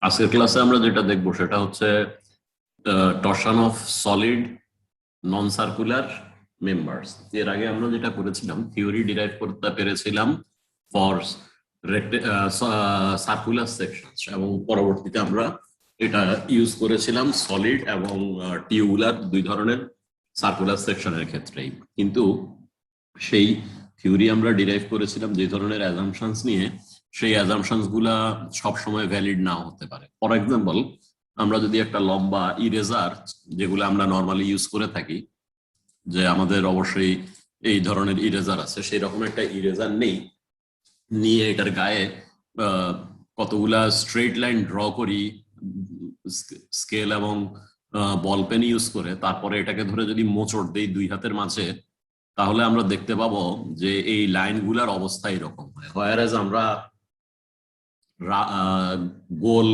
আজকের ক্লাসে আমরা যেটা দেখবো সেটা হচ্ছে torsion of solid non circular members. এর আগে আমরা যেটা করেছিলাম থিওরি ডিরাইভ করতে পেরেছিলাম ফর সার্কুলার সেকশন, এবং পরবর্তীতে আমরা এটা ইউজ করেছিলাম সলিড এবং টিউবুলার দুই ধরনের সার্কুলার সেকশনের ক্ষেত্রেই। কিন্তু সেই থিওরি আমরা ডিরাইভ করেছিলাম যে ধরনের অ্যাজাম্পশনস নিয়ে, সেই অ্যাজাম্পশনস গুলা সবসময় ভ্যালিড নাও হতে পারে। ফর এক্সাম্পল, আমরা যদি একটা লম্বা ইরেজার, যেগুলো আমরা নর্মালি ইউজ করে থাকি, যে আমাদের অবশ্যই এই ধরনের ইরেজার আছে, সেই রকম একটা ইরেজার নিয়ে এটার গায়ে কতগুলা স্ট্রেট লাইন ড্র করি স্কেল এবং বল পেন ইউজ করে, তারপরে এটাকে ধরে যদি মোচড় দেই দুই হাতের মাঝে, তাহলে আমরা দেখতে পাবো যে এই লাইনগুলার অবস্থা এরকম হয়। হোয়ারাজ আমরা গোল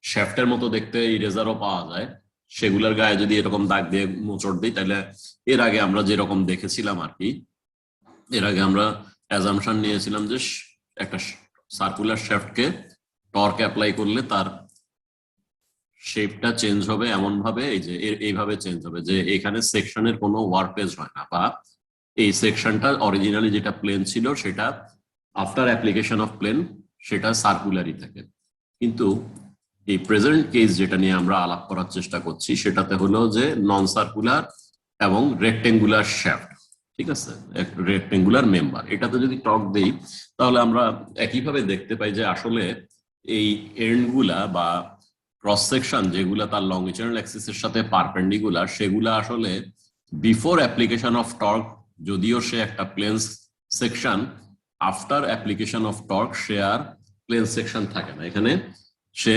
শ্যাফটের মতো দেখতে ইরেজারও পাওয়া যায়, সেগুলোর গায়ে যদি এরকম দাগ দিয়ে মোচড় দিই, তাহলে এর আগে আমরা যেরকম দেখেছিলাম আর কি, এর আগে আমরা অ্যাজাম্পশন নিয়েছিলাম যে একটা সার্কুলার শ্যাফটকে টর্ক অ্যাপ্লাই করলে তার শেপটা চেঞ্জ হবে এমন ভাবে, এই যে এইভাবে চেঞ্জ হবে যে এখানে সেকশনের কোনো ওয়ার্পেজ হয় না, বা এই সেকশনটা অরিজিনালি যেটা প্লেন ছিল সেটা আফটার অ্যাপ্লিকেশন অফ প্লেন সেটা সার্কুলারই থাকে। কিন্তু এই প্রেজেন্ট কেস যেটা নিয়ে আমরা আলাপ করার চেষ্টা করছি সেটাতে হলো যে নন সার্কুলার এবং রেক্টেঙ্গুলার শ্যাফট, ঠিক আছে, রেক্টেঙ্গুলার মেম্বার। এটাতে যদি টক দেই তাহলে আমরা একইভাবে দেখতে পাই যে আসলে এই এন্ডগুলা বা ক্রস সেকশন যেগুলা তার লংজিটিউডাল অ্যাক্সিসের সাথে পারপেন্ডিকুলার, সেগুলা আসলে বিফোর অ্যাপ্লিকেশন অফ টর্ক, যদিও সে একটা plane section, after application of torque সে আর প্লেন সেকশন থাকে না, এখানে সে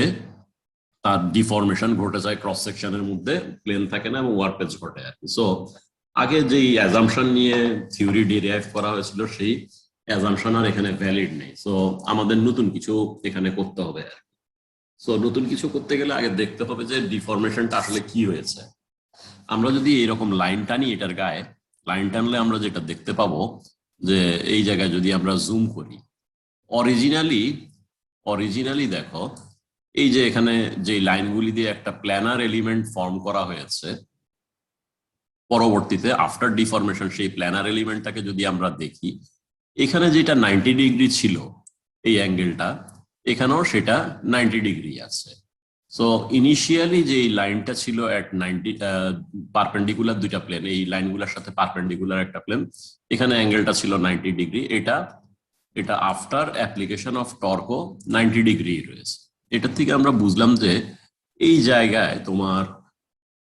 তার ডিফরমেশন ঘটে যায়, ক্রস সেকশনের মধ্যে প্লেন থাকে না এবং ওয়ার্পেজ ঘটে আর কি। সো আগে যেই অ্যাজাম্পশন নিয়ে থিওরি ডিরাইভ করা হয়েছিল সেই অ্যাজাম্পশন আর এখানে ভ্যালিড নেই। সো আমাদের নতুন কিছু এখানে করতে হবে আর কি। সো নতুন কিছু করতে গেলে আগে দেখতে হবে যে ডিফরমেশনটা আসলে কি হয়েছে। আমরা যদি এরকম লাইন টানি এটার গায়ে, লাইন টানলে আমরা যেটা দেখতে পাবো যে এই জায়গায় যদি আমরা জুম করি, অরিজিনালি দেখো এই যে এখানে যে লাইনগুলি দিয়ে একটা প্ল্যানার এলিমেন্ট ফর্ম করা হয়েছে, পরবর্তীতে আফটার ডিফরমেশন সেই প্ল্যানার এলিমেন্টটাকে যদি আমরা দেখি, এখানে যেটা 90 ডিগ্রি ছিল এই অ্যাঙ্গেলটা, এখানেও সেটা 90 ডিগ্রি আছে। সো ইনিশিয়ালি যে এই লাইনটা ছিল এট 90 পারপেন্ডিকুলার দুইটা প্লেন, এই লাইনগুলোর সাথে পারপেন্ডিকুলার একটা প্লেন, এখানে অ্যাঙ্গেলটা ছিল 90 ডিগ্রি। এটা আফটার অ্যাপ্লিকেশন অফ টর্কও 90 ডিগ্রি রয়েছে। এটা থেকে আমরা বুঝলাম যে এই জায়গায় তোমার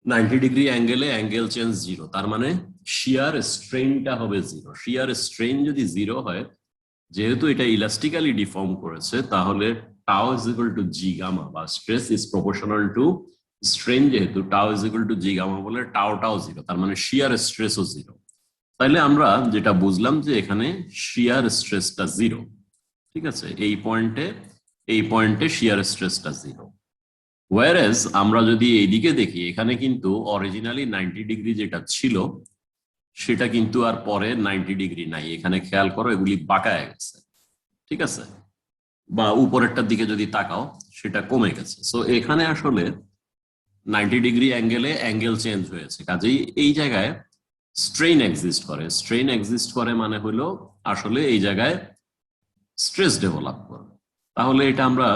90 ডিগ্রি অ্যাঙ্গেলে অ্যাঙ্গেল চেঞ্জ জিরো, তার মানে শিয়ার স্ট্রেইনটা হবে জিরো। শিয়ার স্ট্রেইন যদি জিরো হয়, যেহেতু এটা ইলাস্টিক্যালি ডিফর্ম করেছে, তাহলে tau is equal to G gamma, বা stress is proportional to strain, যেহেতু tau is equal to G gamma বলে টাও জিরো, তার মানে শিয়ার স্ট্রেসও জিরো। তাইলে আমরা যেটা বুঝলাম যে এখানে শিয়ার স্ট্রেসটা জিরো, ঠিক আছে, এই পয়েন্টে শিয়ার স্ট্রেসটা জিরো। ওয়ারেজ আমরা যদি এইদিকে দেখি, এখানে কিন্তু অরিজিনালি 90 ডিগ্রি যেটা ছিল সেটা কিন্তু আর পরে 90 ডিগ্রি নাই, এখানে খেয়াল করো এগুলি বাঁকায় গেছে, ঠিক আছে, বা উপরেরটার দিকে যদি তাকাও সেটা কমে গেছে। সো এখানে আসলে 90 ডিগ্রি অ্যাঙ্গেলে অ্যাঙ্গেল চেঞ্জ হয়েছে, কাজেই এই জায়গায় স্ট্রেইন এক্সিস্ট করে মানে হলো আসলে এই জায়গায় স্ট্রেস ডেভেলপ করবে। তাহলে এটা আমরা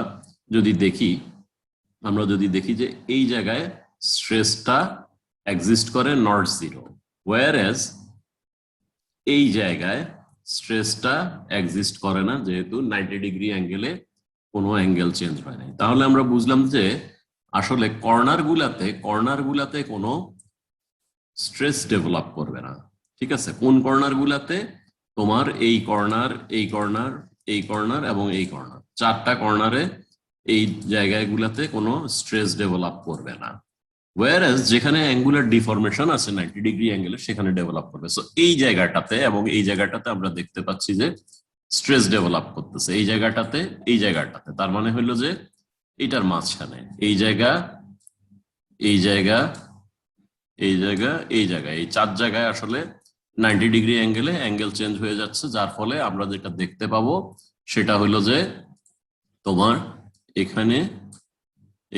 যদি দেখি যে এই জায়গায় স্ট্রেসটা এক্সিস্ট করে নট জিরো, ওয়ারএজ এই জায়গায় স্ট্রেসটা এক্সিস্ট করে না, যেহেতু 90 ডিগ্রি অ্যাঙ্গেলে কোনো অ্যাঙ্গেল চেঞ্জ হয় নাই। তাহলে আমরা বুঝলাম যে আসলে কর্নার গুলাতে কোনো স্ট্রেস ডেভেলপ করবে না, ঠিক আছে। কোন কর্নার গুলাতে? তোমার এই কর্নার এবং এই কর্নার, চারটা কর্নারে এই জায়গাগুলোতে কোনো স্ট্রেস ডেভেলপ করবে না। ওয়ারএস যেখানে অ্যাঙ্গুলার ডিফরমেশন আছে 90 ডিগ্রি অ্যাঙ্গেলে, সেখানে ডেভেলপ করবে। সো এই জায়গাটাতে এবং এই জায়গাটাতে আমরা দেখতে পাচ্ছি যে স্ট্রেস ডেভেলপ করতেছে, এই জায়গাটাতে তার মানে হলো যে এটার মাঝখানে এই জায়গা এই চার জায়গায় আসলে 90 ডিগ্রি অ্যাঙ্গেল চেঞ্জ হয়ে যাচ্ছে, যার ফলে আমরা যেটা দেখতে পাবো সেটা হলো যে তোমার এখানে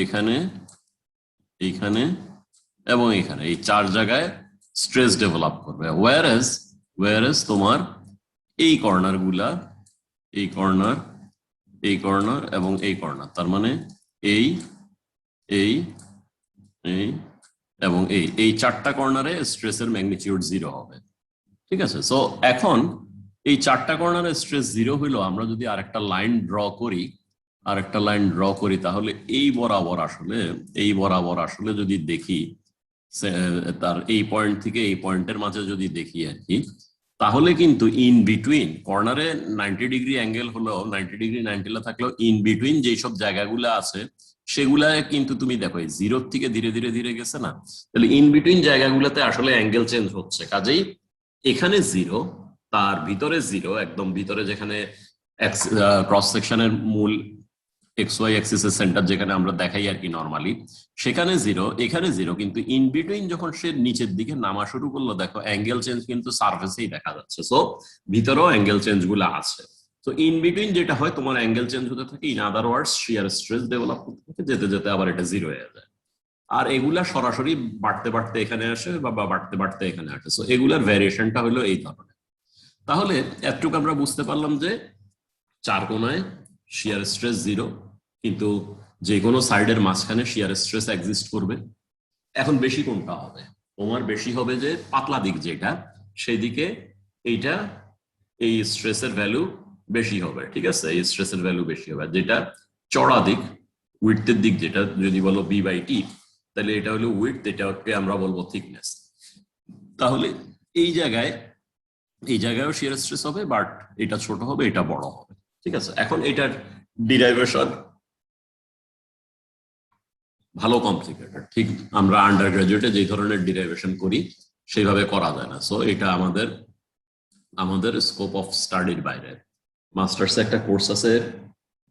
এখানে, এইখানে এবং এখানে, এই 4 জায়গায় স্ট্রেস ডেভেলপ করবে। ওয়ারএস তোমার এই কর্নার গুলা, এই কর্নার, এই কর্নার এবং এই কর্নার, তার মানে এই এই এই এবং এই 4টা কর্নারে স্ট্রেসের ম্যাগনিটিউড 0 হবে। ঠিক আছে, সো এখন এই 4টা কর্নারে স্ট্রেস 0 হইলো, আমরা যদি আরেকটা লাইন ড্র করি, তাহলে এই বরাবর আসলে যদি দেখি, তার এই পয়েন্ট থেকে এই পয়েন্টের মাঝে যদি দেখি আর কি, তাহলে কিন্তু ইন বিটুইন কর্নারে 90 ডিগ্রি অ্যাঙ্গেল হলো, 90 ডিগ্রি 90 থাকলেও ইন বিটুইন যেসব জায়গাগুলো আছে সেগুলা কিন্তু তুমি দেখো 0 থেকে ধীরে ধীরে ধীরে গেছে না, তাহলে ইন বিটুইন জায়গাগুলোতে আসলে অ্যাঙ্গেল চেঞ্জ হচ্ছে। কাজেই এখানে 0, তার ভিতরে 0, একদম ভিতরে যেখানে ক্রস সেকশনের মূল XY অ্যাক্সিসের সেন্টার যেখানে আমরা দেখাই আর কি নরমালি, সেখানে 0, এখানে 0, কিন্তু ইন বিটুইন যখন সে নিচের দিকে নামা শুরু করলো, দেখো অ্যাঙ্গেল চেঞ্জ কিন্তু সারফেসেই দেখা যাচ্ছে। সো ভিতরেও অ্যাঙ্গেল চেঞ্জ গুলো আছে। তো ইন বিটুইন যেটা হয়, তোমার অ্যাঙ্গেল চেঞ্জ হতে থাকে, in other words shear stress develop করতে থাকে, যেতে যেতে আবার এটা 0 হয়ে যায়। আর এগুলা সরাসরি বাড়তে বাড়তে এখানে আসে বা বাড়তে বাড়তে এখানে আসে। সো এগুলার ভ্যারিয়েশনটা হলো এই ধরনের। তাহলে এতটুকু আমরা বুঝতে পারলাম যে 4 কোণায় শিয়ার স্ট্রেস 0, কিন্তু যে কোনো সাইডের মাঝখানে শিয়ার স্ট্রেস এক্সিস্ট করবে। এখন বেশি কোনটা হবে? তোমার বেশি হবে যে পাতলা দিক যেটা, সেই দিকে এইটা, এই স্ট্রেসের ভ্যালু বেশি হবে। ঠিক আছে, এই স্ট্রেসের ভ্যালু বেশি হবে। যেটা চড়া দিক, উইডথের দিক যেটা, যদি বলো B/T, তাহলে এটা হলো উইডথ, এটাকে আমরা বলবো থিকনেস। তাহলে এই জায়গায়ও শিয়ার স্ট্রেস হবে, বাট এটা ছোট হবে, এটা বড় হবে। ঠিক আছে, এখন এটার ডিরাইভেশন ভালো কমপ্লিকেটেড। ঠিক আমরা আন্ডার গ্রাজুয়েটে যে ধরনের ডিরাইভেশন করি সেইভাবে করা যায় না। সো এটা আমাদের স্কোপ অফ স্টাডির বাইরে। মাস্টার্সে একটা কোর্স আছে,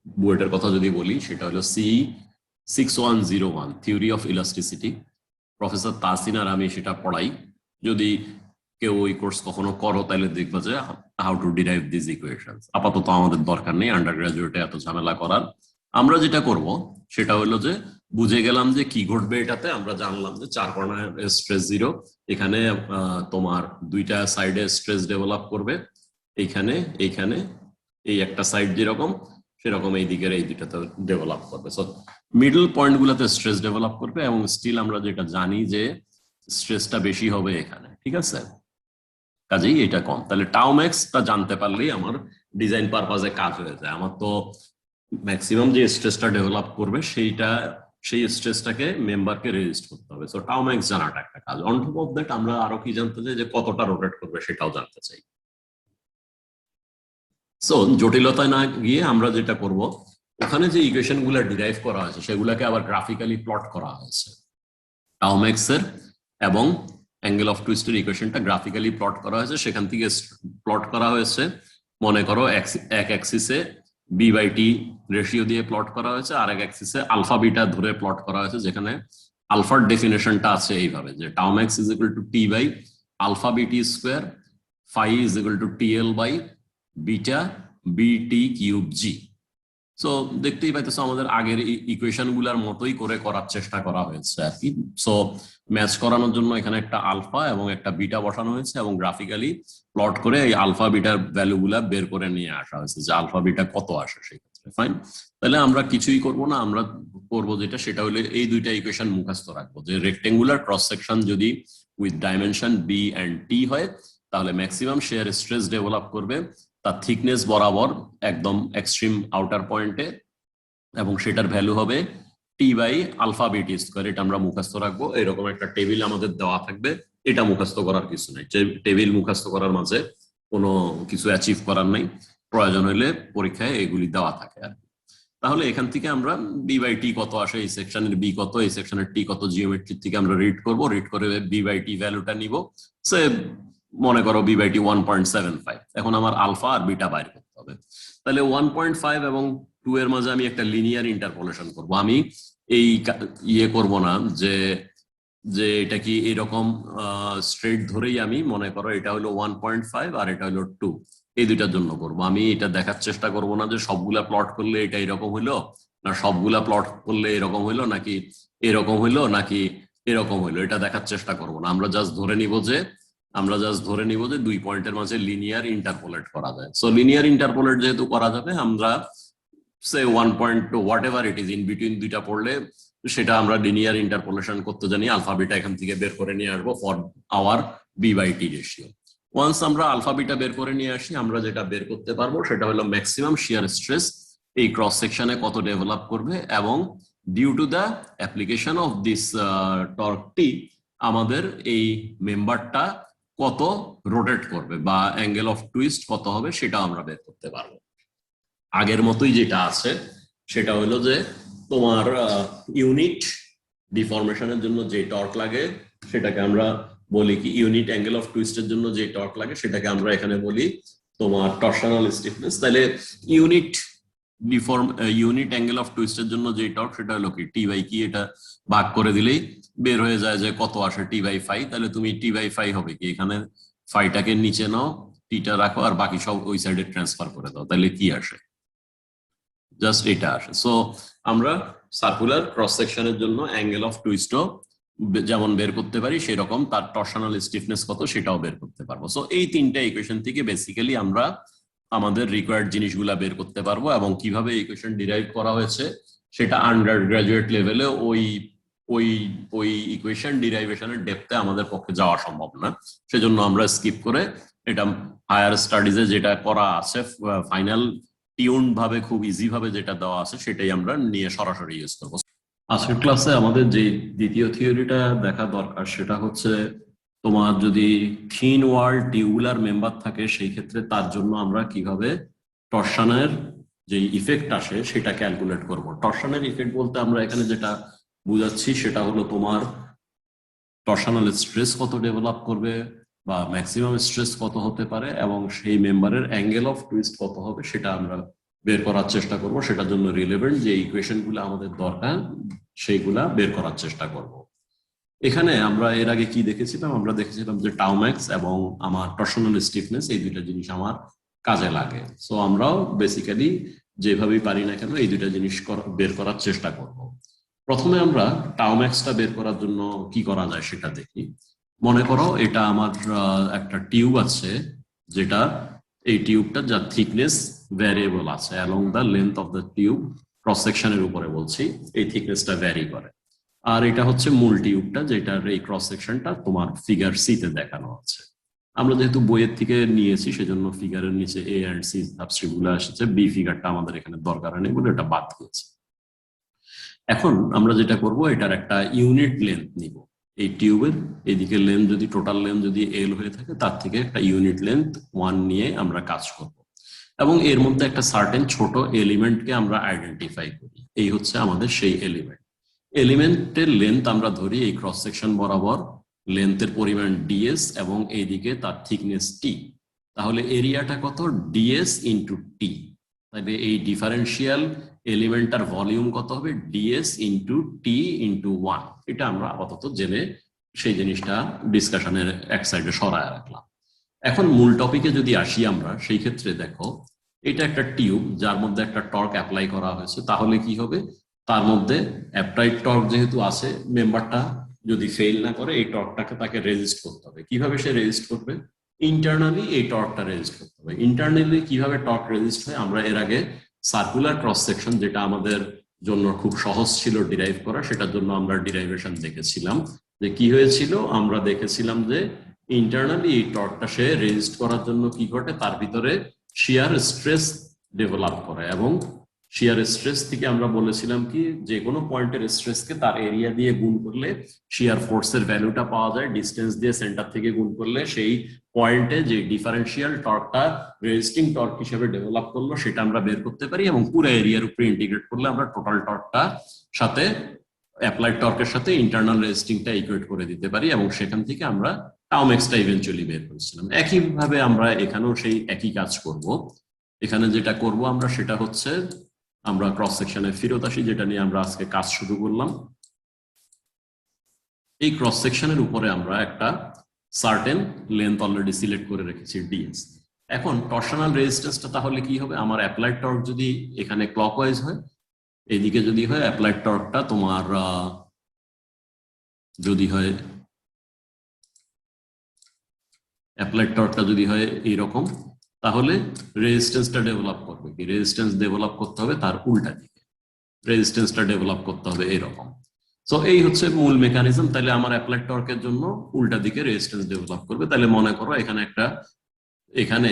বুয়েটের কথা যদি বলি, সেটা হলো C6101 theory of elasticity. Professor Tasin আর আমি সেটা পড়াই। যদি কেউ ওই কোর্স কখনো করো তাহলে দেখবা যে how to derive this equations. আপাতত আমাদের দরকার নেই আন্ডার গ্রাজুয়েটে এত ঝামেলা করার। আমরা যেটা করব সেটা হলো যে, বুঝে গেলাম যে কি ঘটবে এটাতে, আমরা জানলাম যে 4 কর্নার স্ট্রেস 0, এখানে তোমার 2টা সাইডে স্ট্রেস ডেভেলপ করবে, এইখানে এইখানে, এই একটা সাইড যেরকম সেরকম এই দিকের এই 2টাতে ডেভেলপ করবে। সো মিডল পয়েন্ট গুলোতে স্ট্রেস ডেভেলপ করবে, এবং স্টিল আমরা যেটা জানি যে স্ট্রেসটা বেশি হবে এখানে। ঠিক আছে, কাজেই এটা কম। তাহলে টাউ ম্যাক্সটা জানতে পারলেই আমার ডিজাইন পারপাজে কাজ হয়ে যায়। আমার তো ম্যাক্সিমাম যে স্ট্রেসটা ডেভেলপ করবে সেই স্ট্রেসটাকে মেম্বারকে রেজিস্ট করতে হবে। সো টাউ ম্যাক্স জানাটা একটা কাজ। অন টপ অফ দ্যাট আমরা আরো কি জানতে চাই, যে কতটা রোটেট করবে সেটাও জানতে চাই। সো জটিলতায় না গিয়ে আমরা যেটা করব, ওখানে যে ইকুয়েশন গুলা ডিরাইভ করা হয়েছে সেগুলাকে আবার গ্রাফিক্যালি প্লট করা হয়েছে। টাউ ম্যাক্স এর এবং অ্যাঙ্গেল অফ টুইস্টের ইকুয়েশনটা গ্রাফিক্যালি প্লট করা হয়েছে। সেখান থেকে প্লট করা হয়েছে, মনে করো এক অ্যাক্সিসে B/T রেশিও দিয়ে প্লট করা হয়েছে, আর এক অ্যাক্সিসে আলফা বিটা ধরে প্লট করা হয়েছে, যেখানে আলফার ডেফিনেশনটা আছে এইভাবে, যে tau max is equal two T/alpha BT square, phi is equal two TL/beta BT cube G। So দেখতেই পাইতেছো আমাদের আগের ইকুয়েশন গুলার মতোই করে করার চেষ্টা করা হয়েছে আর কি। সো ম্যাচ করানোর জন্য এখানে একটা আলফা এবং একটা বিটা বসানো হয়েছে, এবং গ্রাফিক্যালি প্লট করে এই আলফা বিটার ভ্যালু গুলা বের করে নিয়ে আসা হয়েছে, যে আলফা বিটা কত আসে সেই ক্ষেত্রে। ফাইন, তাহলে আমরা কিছুই করব না, আমরা করবো যেটা, সেটা হলো এই 2টা ইকুয়েশন মুখস্থ রাখবো, যে রেক্টেঙ্গুলার ক্রস সেকশন যদি with dimension B and T হয়, তাহলে ম্যাক্সিমাম শেয়ার স্ট্রেস ডেভেলপ করবে তার থিকনেস বরাবর একদম এক্সট্রিম আউটার পয়েন্টে, এবং সেটার ভ্যালু হবে T/alpha BT স্কয়ার। এটা আমরা মুখস্থ রাখবো। এরকম একটা টেবিল আমাদের দেওয়া থাকবে, এটা মুখস্থ করার কিছু নাই। টেবিল মুখস্থ করার মাঝে কোনো কিছু অ্যাচিভ করার নাই, প্রয়োজন হলে পরীক্ষায় এগুলি দেওয়া থাকে আর কি। তাহলে এখান থেকে আমরা B/T কত আসে, এই সেকশনের B কত, এই সেকশনের T কত, জিওমেট্রি থেকে আমরা রিড করব, রিড করে B/T ভ্যালুটা নিব। সে মনে করো B/T 1.75। এখন আমার আলফা আর বিটা বাইর করতে হবে। তাহলে 1.5 এবং 2 এর মাঝে আমি একটা লিনিয়ার ইন্টারপোলেশন করব। আমি এই করব না যে এটা কি এরকম স্ট্রেট ধরেই, আমি মনে করো এটা হলো 1.5 আর এটা হলো 2, এই 2টার জন্য করব। আমি এটা দেখার চেষ্টা করব না যে সবগুলা প্লট করলে এটা এরকম হলো, না সবগুলা প্লট করলে এরকম হইলো নাকি এরকম হইলো নাকি এরকম হইলো, এটা দেখার চেষ্টা করবো না। আমরা জাস্ট ধরে নিব যে 2 পয়েন্টের মাঝে লিনিয়ার ইন্টারপোলেট করা যায়। সো লিনিয়ার ইন্টারপোলেট যেহেতু করা যাবে, আমরা সে 1.2 what ever it is in between দুইটা পড়লে সেটা আমরা লিনিয়ার ইন্টারপোলেশন করতে জানি, আলফা বিটা এখান থেকে বের করে নিয়ে আসবো ফর আওয়ার বি/টি রেশিও। ওয়ান্স আমরা আলফা বিটা বের করে নিয়ে আসি, আমরা যেটা বের করতে পারবো সেটা হলো ম্যাক্সিমাম শিয়ার স্ট্রেস এই ক্রস সেকশনে কত ডেভেলপ করবে, এবং due to the application of this torque T আমাদের এই মেম্বারটা কত রোটেট করবে বা অ্যাঙ্গেল অফ টুইস্ট কত হবে সেটা আমরা বের করতে পারবো। আগের মতোই যেটা আছে সেটা হলো যে তোমার ইউনিট ডিফরমেশনের জন্য যে টর্ক লাগে সেটাকে আমরা বলি কি, ইউনিট অ্যাঙ্গেল অফ টুইস্টের জন্য যে টর্ক লাগে সেটাকে আমরা এখানে বলি তোমার টরশনাল স্টিফনেস। তাহলে ইউনিট অ্যাঙ্গেল অফ টুইস্টের জন্য যে টর্ক সেটা হলো কি টি/কি, এটা ভাগ করে দিলেই বের হয়ে যায় যে কত আসে টি/ফাই। তাহলে তুমি টি/ফাই হবে কি, এখানে ফাইটাকে নিচে নাও, টিটা রাখো, আর বাকি সব ওই সাইডে ট্রান্সফার করে দাও, তাহলে কি আসে, জাস্ট এটা আসে। সো আমরা সার্কুলার ক্রস সেকশনের জন্য অ্যাঙ্গেল অফ টুইস্টও যেমন বের করতে পারি, সেরকম তার টরশনাল স্টিফনেস কত সেটাও বের করতে পারবো। সো এই তিনটা ইকুয়েশন থেকে বেসিক্যালি আমরা আমাদের রিকোয়ার্ড জিনিসগুলা বের করতে পারবো, এবং কিভাবে ইকুয়েশন ডিরাইভ করা হয়েছে সেটা আন্ডার গ্রাজুয়েট লেভেলে ওই ওই ওই ইকুয়েশন ডিরাইভেশনের ডেপথে আমাদের পক্ষে যাওয়া সম্ভব না, সেজন্য আমরা স্কিপ করে এটা হায়ার স্টাডিজে যেটা করা আছে ফাইনাল টিউন ভাবে খুব ইজি ভাবে যেটা দেওয়া আছে সেটাই আমরা নিয়ে সরাসরি ইউজ করবো। আজকের ক্লাসে আমাদের যে দ্বিতীয় থিওরিটা দেখা দরকার সেটা হচ্ছে তোমার যদি থিন ওয়াল টিউবুলার মেম্বার থাকে সেই ক্ষেত্রে তার জন্য আমরা কিভাবে টরশনের যে ইফেক্ট আসে সেটা ক্যালকুলেট করব। টরশনের ইফেক্ট বলতে আমরা এখানে যেটা বুঝাচ্ছি সেটা হলো তোমার টরশনাল স্ট্রেস কত ডেভেলপ করবে বা ম্যাক্সিমাম স্ট্রেস কত হতে পারে, এবং সেই মেম্বারের অ্যাঙ্গেল অফ টুইস্ট কত হবে সেটা আমরা বের করার চেষ্টা করব। সেটার জন্য রিলেভেন্ট যে ইকুয়েশনগুলো আমাদের দরকার সেইগুলা বের করার চেষ্টা করব। এখানে আমরা এর আগে কি দেখেছিলাম, আমরা দেখেছিলাম যে টাউম্যাক্স এবং আমার টরশনাল স্টিফনেস এই দুইটা জিনিস আমার কাজে লাগে। সো আমরাও বেসিক্যালি যেভাবেই পারি না কেন এই দুইটা জিনিস বের করার চেষ্টা করব। প্রথমে আমরা টাউম্যাক্সটা বের করার জন্য কি করা যায় সেটা দেখি। মনে করো এটা আমার একটা টিউব আছে, যেটা এই টিউবটা যার থিকনেস ভ্যারিয়েবল আছে along the length of the tube, cross সেকশনের উপরে বলছি, এই থিকনেসটা ভ্যারি করে। আর এটা হচ্ছে মূল টিউবটা, যেটার এই ক্রস সেকশনটা তোমার ফিগার সি তে দেখানো আছে। আমরা যেহেতু বইয়ের থেকে নিয়েছি সেজন্য ফিগারের নিচে এ এন্ড সি সাবস্ক্রিপ্টগুলো এসেছে, বি ফিগারটা আমাদের এখানে দরকার নেই বলে এটা বাদ দিয়েছি। এখন আমরা যেটা করব, এটার একটা ইউনিট লেন্থ নিব। এই টিউবের এদিকে লেন্থ যদি টোটাল লেন্থ যদি এল হয়ে থাকে তার থেকে একটা ইউনিট লেন্থ 1 নিয়ে আমরা কাজ করব, এবং এর মধ্যে একটা সার্টেন ছোট এলিমেন্টকে আমরা আইডেন্টিফাই করি। এই হচ্ছে আমাদের সেই এলিমেন্টের লেন্থ আমরা ধরি এই ক্রস সেকশন বরাবর লেন্থের পরিমাণ ডিএস এবং এইদিকে তার থিকনেস টি। তাহলে এরিয়াটা কত, ডিএস ইন্টু টি। তাহলে এই ডিফারেন্সিয়াল এলিমেন্টটার ভলিউম কত হবে, ডিএস ইন্টু টি ইন্টু 1। এটা আমরা আপাতত জেনে সেই জিনিসটা ডিসকাশনের এক সাইডে সরায় রাখলাম। এখন মূল টপিকে যদি আসি আমরা, সেই ক্ষেত্রে দেখো এটা একটা টিউব যার মধ্যে একটা টর্ক অ্যাপ্লাই করা হয়েছে। তাহলে কি হবে, তার মধ্যে অ্যাপ্লাইড টর্ক যেহেতু আছে, মেম্বারটা যদি ফেল না করে এই টর্কটাকে তাকে রেজিস্ট করতে হবে। কিভাবে সে রেজিস্ট করবে, ইন্টারনালি এই টর্কটা রেজিস্ট করতে হবে। ইন্টারনালি কিভাবে টর্ক রেজিস্ট হয়, আমরা এর আগে সার্কুলার ক্রস সেকশন, যেটা আমাদের জন্য খুব সহজ ছিল ডিরাইভ করা, সেটার জন্য আমরা ডিরাইভেশন দেখেছিলাম যে কি হয়েছিল। আমরা দেখেছিলাম যে ইন্টারনালি এই টর্কটা সে রেজিস্ট করার জন্য কি ঘটে, তার ভিতরে শিয়ার স্ট্রেস ডেভেলপ করে, এবং শিয়ার স্ট্রেস থেকে আমরা বলেছিলাম কি যে কোনো পয়েন্টের স্ট্রেসকে তার এরিয়া দিয়ে গুণ করলে শিয়ার ফোর্সের ভ্যালুটা পাওয়া যায়। ডিস্টেন্স দিয়ে সেন্টার থেকে গুণ করলে সেই পয়েন্টে যে ডিফারেন্সিয়াল টর্কটা রেজিস্টিং টর্ক হিসেবে ডেভেলপ করলো সেটা আমরা বের করতে পারি, এবং পুরো এরিয়ার উপরে ইন্টিগ্রেট করলে আমরা টোটাল টর্কটা সাথে অ্যাপ্লাইড টর্কের সাথে ইন্টারনাল রেজিস্টিংটা ইকুয়েট করে দিতে পারি, এবং সেখান থেকে আমরা টাউম্যাক্সটা ইভেন্চুয়ালি বের করেছিলাম। একইভাবে আমরা এখানেও সেই একই কাজ করব। এখানে যেটা করব আমরা সেটা হচ্ছে, আমরা ক্রস সেকশনে ফেরত আসি, যেটা নিয়ে আমরা আজকে কাজ শুরু করলাম। এই ক্রস সেকশনের উপরে আমরা একটা সার্টেন লেন্থ অলরেডি সিলেক্ট করে রেখেছি, ডিএস। এখন টরশনাল রেজিস্ট্যান্সটা তাহলে কি হবে, আমার অ্যাপ্লাইড টর্ক যদি এখানে ক্লকওয়াইজ হয় এইদিকে যদি হয় অ্যাপ্লাইড টর্কটা তোমার যদি হয় অ্যাপ্লাইড টর্কটা যদি হয় এইরকম, তাহলে রেজিস্ট্যান্সটা ডেভেলপ করবে কি, রেজিস্ট্যান্স ডেভেলপ করতে হবে তার উল্টা দিকে, রেজিস্ট্যান্সটা ডেভেলপ করতে হবে এরকম। সো এই হচ্ছে মূল মেকানিজম। তাহলে আমার অ্যাপ্লাইড টর্কের জন্য উল্টা দিকে রেজিস্ট্যান্স ডেভেলপ করবে। তাহলে মনে করো এখানে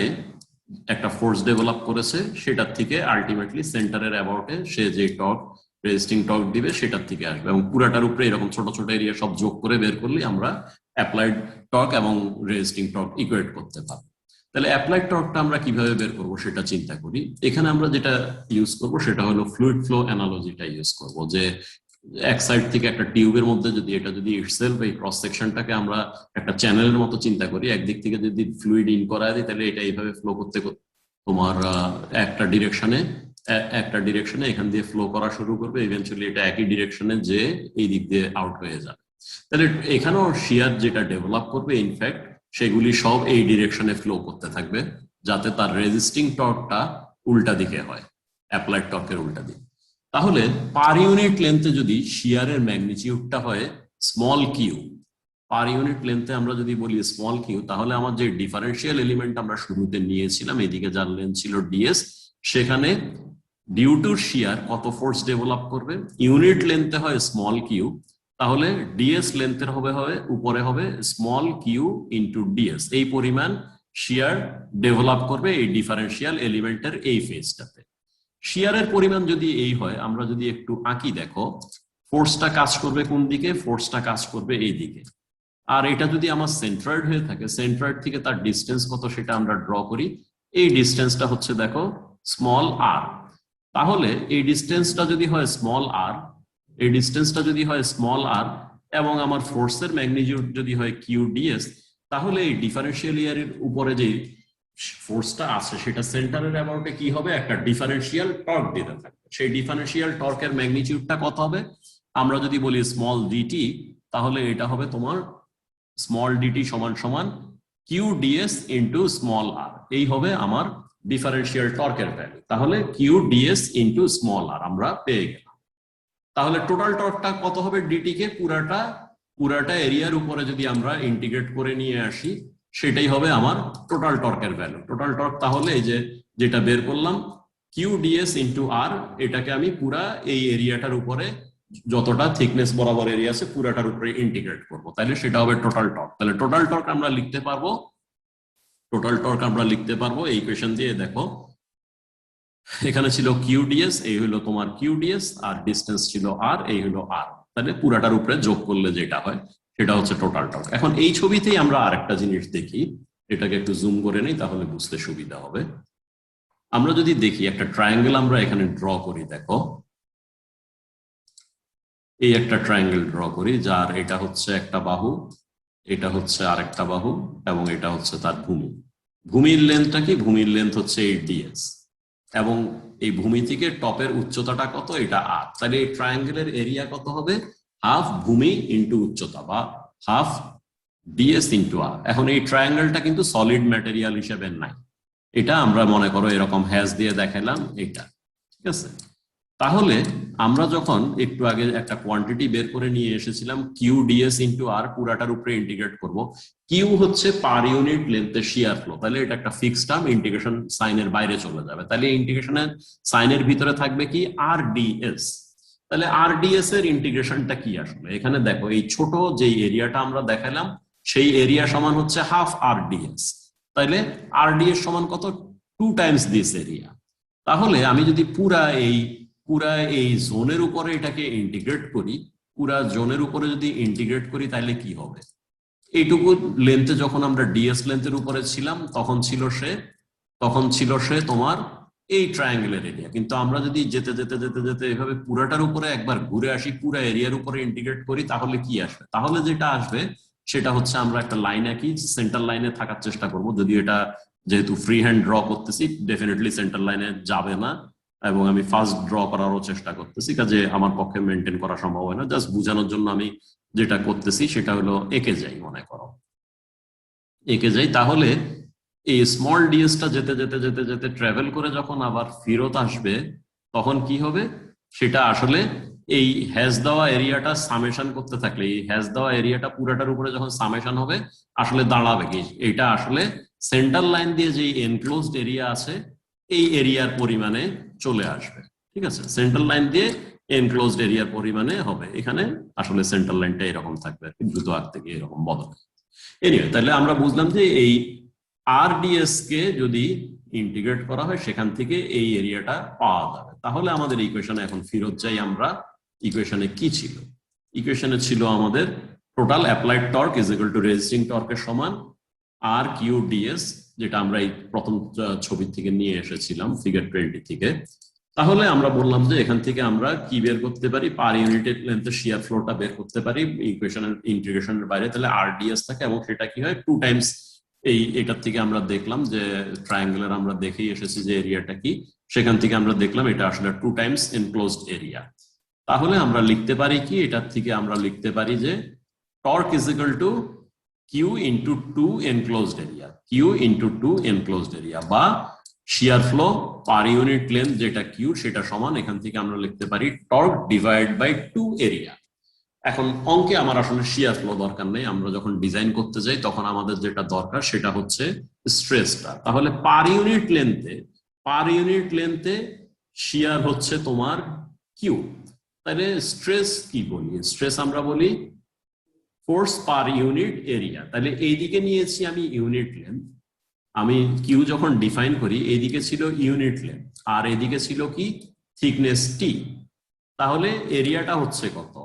একটা ফোর্স ডেভেলপ করেছে, সেটার থেকে আলটিমেটলি সেন্টারের অ্যাবাউটে সে যে টর্ক রেজিস্টিং টর্ক দিবে সেটার থেকে আসবে, এবং পুরাটার উপরে এরকম ছোট ছোট এরিয়া সব যোগ করে বের করলে আমরা অ্যাপ্লাইড টর্ক এবং রেজিস্টিং টর্ক ইকুয়েট করতে পারবো। তাহলে অ্যাপ্লাইড টর্কটা আমরা কিভাবে বের করব সেটা চিন্তা করি। এখানে আমরা যেটা ইউজ করব সেটা হলো ফ্লুইড ফ্লো অ্যানালজিটা ইউজ করব, যে এক সাইড থেকে একটা টিউবের মধ্যে যদি ইটসেলফ এই ক্রস সেকশনটাকে আমরা একটা চ্যানেলের মতো চিন্তা করি, একদিক থেকে যদি ফ্লুইড ইন করায় দিই তাহলে এটা এইভাবে ফ্লো করতে তোমার একটা ডিরেকশনে এখান দিয়ে ফ্লো করা শুরু করবে, ইভেন্চুয়ালি এটা একই ডিরেকশনে যে এই দিক দিয়ে আউট হয়ে যাবে। তাহলে এখানেও শিয়ার যেটা ডেভেলপ করবে ইনফ্যাক্ট সেগুলি সব এই ডিরেকশনে ফ্লো করতে থাকবে, যাতে তার রেজিস্টিং টর্কটা উল্টা দিকে হয়, অ্যাপ্লাইড টর্কের উল্টা দিকে। তাহলে পার ইউনিট লেন্থে যদি শিয়ারের ম্যাগনিটিউডটা হয় স্মল কিউ, পার ইউনিট লেন্থে আমরা যদি বলি স্মল কিউ, তাহলে আমার যে ডিফারেন্সিয়াল এলিমেন্ট আমরা শুরুতে নিয়েছিলাম এদিকে যার লেন্থ ছিল ডিএস, সেখানে ডিউ টু শিয়ার কত ফোর্স ডেভেলপ করবে, ইউনিট লেন্থে হয় স্মল কিউ, তাহলে ডিএস লেন্থের উপরে হবে স্মল কিউ ইন্টু ডিএস, এই পরিমাণ শিয়ার ডেভেলপ করবে এই ডিফারেন্সিয়াল এলিমেন্টের এই ফেজটাতে। শিয়ারের পরিমাণ যদি এই হয়, আমরা যদি একটু আঁকি দেখো, ফোর্সটা কাজ করবে কোন দিকে, ফোর্সটা কাজ করবে এই দিকে। আর এটা যদি আমার সেন্ট্রয়েড হয়ে থাকে, সেন্ট্রয়েড থেকে তার ডিস্টেন্স কত সেটা আমরা ড্র করি, এই ডিস্টেন্সটা হচ্ছে দেখো স্মল আর। তাহলে এই ডিস্টেন্সটা যদি হয় স্মল আর, এই ডিস্টেন্সটা যদি হয় স্মল আর, এবং আমার ফোর্সের ম্যাগনিটিউড যদি হয় কিউ ডিএস, তাহলে এই ডিফারেন্সিয়াল ইয়ারের উপরে যে ফোর্সটা আছে সেটা সেন্টারের অ্যাবাউটে কি হবে, একটা ডিফারেন্সিয়াল টর্ক দিতে থাকবে। সেই ডিফারেন্সিয়াল টর্কের ম্যাগনিটিউডটা কত হবে, আমরা যদি বলি স্মল ডিটি, তাহলে এটা হবে তোমার স্মল ডিটি সমান সমান কিউ ডিএস ইন্টু স্মল আর, এই হবে আমার ডিফারেন্সিয়াল টর্কের ভ্যালু। তাহলে কিউ ডিএস ইন্টু স্মল আর আমরা পেয়ে গেলাম। তাহলে টোটাল টর্কটা কত হবে, ডিটি কে পুরাটা এরিয়ার উপরে যদি আমরা ইন্টিগ্রেট করে নিয়ে আসি, সেটাই হবে আমার টোটাল টর্কের ভ্যালু। টোটাল টর্ক তাহলে এই যেটা বের করলাম কিউ ডিএস ইন্টু আর, এটাকে আমি পুরা এই এরিয়াটার উপরে যতটা থিকনেস বরাবর এরিয়া আছে পুরাটার উপরে ইন্টিগ্রেট করবো, তাহলে সেটা হবে টোটাল টর্ক। তাহলে টোটাল টর্ক আমরা লিখতে পারবো এই ইকুয়েশন দিয়ে। দেখো এখানে ছিল কিউডিএস, এই হলো তোমার কিউডিএস, আর ডিস্টেন্স ছিল আর, এই হলো আর, তাহলে পুরাটার উপরে যোগ করলে যেটা হয় সেটা হচ্ছে টোটাল টর্ক। এখন এই ছবিতেই আমরা আরেকটা জিনিস দেখি, এটাকে একটু জুম করে নেই তাহলে বুঝতে সুবিধা হবে। আমরা যদি দেখি একটা ট্রায়াঙ্গেল আমরা এখানে ড্র করি, দেখো এই একটা ট্রায়াঙ্গেল ড্র করি যার এটা হচ্ছে একটা বাহু, এটা হচ্ছে আরেকটা বাহু, এবং এটা হচ্ছে তার ভূমি। ভূমির লেন্থটা কি, ভূমির লেন্থ হচ্ছে 8ds, এবং এই ভূমি থেকে টপের উচ্চতাটা কত, এটা আর। তাহলে এই ট্রায়াঙ্গেলের এরিয়া কত হবে, হাফ ভূমি ইন্টু উচ্চতা, বা হাফ ডিএস ইন্টু আর। এখন এই ট্রায়াঙ্গেলটা কিন্তু সলিড ম্যাটেরিয়াল হিসেবে নাই, এটা আমরা মনে করো এরকম হ্যাশ দিয়ে দেখালাম এটা, ঠিক আছে। তাহলে আমরা যখন একটু আগে একটা কোয়ান্টিটি বের করে নিয়ে এসেছিলাম কিউ ডিএস ইন্টু আর, পুরাটার উপরে ইন্টিগ্রেট করব, কিউ হচ্ছে পার ইউনিট লেন্থে শিয়ার ফ্লো, তাহলে এটা একটা ফিক্সড টার্ম, ইন্টিগ্রেশন সাইনের বাইরে চলে যাবে। তাহলে ইন্টিগ্রেশনের সাইনের ভিতরে থাকবে কি, আর ডিএস। তাহলে আর ডিএস এর ইন্টিগ্রেশনটা কি আসলে, এখানে দেখো এই ছোট যে এরিয়াটা আমরা দেখালাম সেই এরিয়া সমান হচ্ছে হাফ আর ডিএস, তাহলে আর ডিএস সমান কত, 2 টাইমস দিস এরিয়া। তাহলে আমি যদি পুরা এই জোনের উপরে এটাকে ইন্টিগ্রেট করি, পুরা জোনের উপরে যদি ইন্টিগ্রেট করি তাহলে কি হবে, এইটুকু লেন্থে যখন আমরা ডিএস লেন্থের উপরে ছিলাম তখন ছিল সে তোমার এই ট্রায়াঙ্গেলের এরিয়া। কিন্তু আমরা যদি যেতে যেতে যেতে যেতে এভাবে পুরাটার উপরে একবার ঘুরে আসি, পুরা এরিয়ার উপরে ইন্টিগ্রেট করি, তাহলে কি আসবে, তাহলে যেটা আসবে সেটা হচ্ছে আমরা একটা লাইন আঁকি, সেন্টার লাইনে থাকার চেষ্টা করব। যদি এটা যেহেতু ফ্রি হ্যান্ড ড্র করতেছি ডেফিনেটলি সেন্টার লাইনে যাবে না, এবং আমি ফার্স্ট ড্র করারও চেষ্টা করতেছি, কাজে আমার পক্ষে মেনটেন করা সম্ভব হয় না। জাস্ট বোঝানোর জন্য আমি যেটা করতেছি সেটা হলো এঁকে যাই, মনে করো এঁকে যাই। তাহলে এই স্মল ডিএসটা যেতে যেতে যেতে যেতে ট্রাভেল করে যখন আবার ফেরত আসবে তখন কি হবে, সেটা আসলে এই হ্যাশ দেওয়া এরিয়াটা সামেশন করতে থাকলে এই হ্যাশ দেওয়া এরিয়াটা পুরাটার উপরে যখন সামেশন হবে আসলে দাঁড়াবে কি, এটা আসলে সেন্টার লাইন দিয়ে যে এনক্লোজড এরিয়া আছে এই এরিয়ার পরিমাণে চলে আসবে। ঠিক আছে, সেন্ট্রাল লাইন দিয়ে এনক্লোজড এরিয়ার পরিমাণে হবে। এখানে আসলে সেন্ট্রাল লাইনটা এরকম থাকবে, দ্রুত আগ থেকে এরকম বদল। এনিওয়ে, তাহলে আমরা বুঝলাম যে এই আরডিএস কে যদি ইন্টিগ্রেট করা হয় সেখান থেকে এই এরিয়াটা পাওয়া যাবে। তাহলে আমাদের ইকুয়েশনে এখন ফেরত যাই আমরা। ইকুয়েশনে কি ছিল? ইকুয়েশনে ছিল আমাদের total applied torque is equal to resisting টর্কের সমান আর কিউ ডিএস, যেটা আমরা এই প্রথম ছবি থেকে নিয়ে এসেছিলাম ফিগার 20 থেকে। তাহলে আমরা বললাম যে এখান থেকে আমরা কি বের করতে পারি, পার ইউনিটের লেন্থে শিয়ার ফ্লোটা বের করতে পারি ইকুয়েশনের ইন্টিগ্রেশনের বাইরে। তাহলে আরডিএস থাকে এবং সেটা কি হয় 2 টাইমস এটার থেকে আমরা দেখলাম যে ট্রায়াঙ্গেলের আমরা দেখেই এসেছি যে এরিয়াটা কি, সেখান থেকে আমরা দেখলাম এটা আসলে 2 টাইমস এনক্লোজড এরিয়া। তাহলে আমরা লিখতে পারি কি, এটার থেকে আমরা লিখতে পারি যে torque is equal to q into 2 enclosed area, q into 2 enclosed area, বা shear flow per unit length যেটা কিউ সেটা সমান এখান থেকে আমরা লিখতে পারি টর্ক ডিভাইড বাই 2 এরিয়া। এখন অঙ্কে আমার আসলে শিয়ার ফ্লো দরকার নেই, আমরা যখন ডিজাইন করতে যাই তখন আমাদের যেটা দরকার সেটা হচ্ছে স্ট্রেসটা। তাহলে পার ইউনিট লেন্থে শিয়ার হচ্ছে তোমার কিউ। তাহলে স্ট্রেস কি বলি? স্ট্রেস আমরা বলি ফোর্স পার ইউনিট এরিয়া। তাহলে এইদিকে নিয়েছি আমি ইউনিট লেন্থ, আমি কিউ যখন ডিফাইন করি এইদিকে ছিল ইউনিট লেন্থ আর এদিকে ছিল কি থিকনেস টি। তাহলে এরিয়াটা হচ্ছে কত?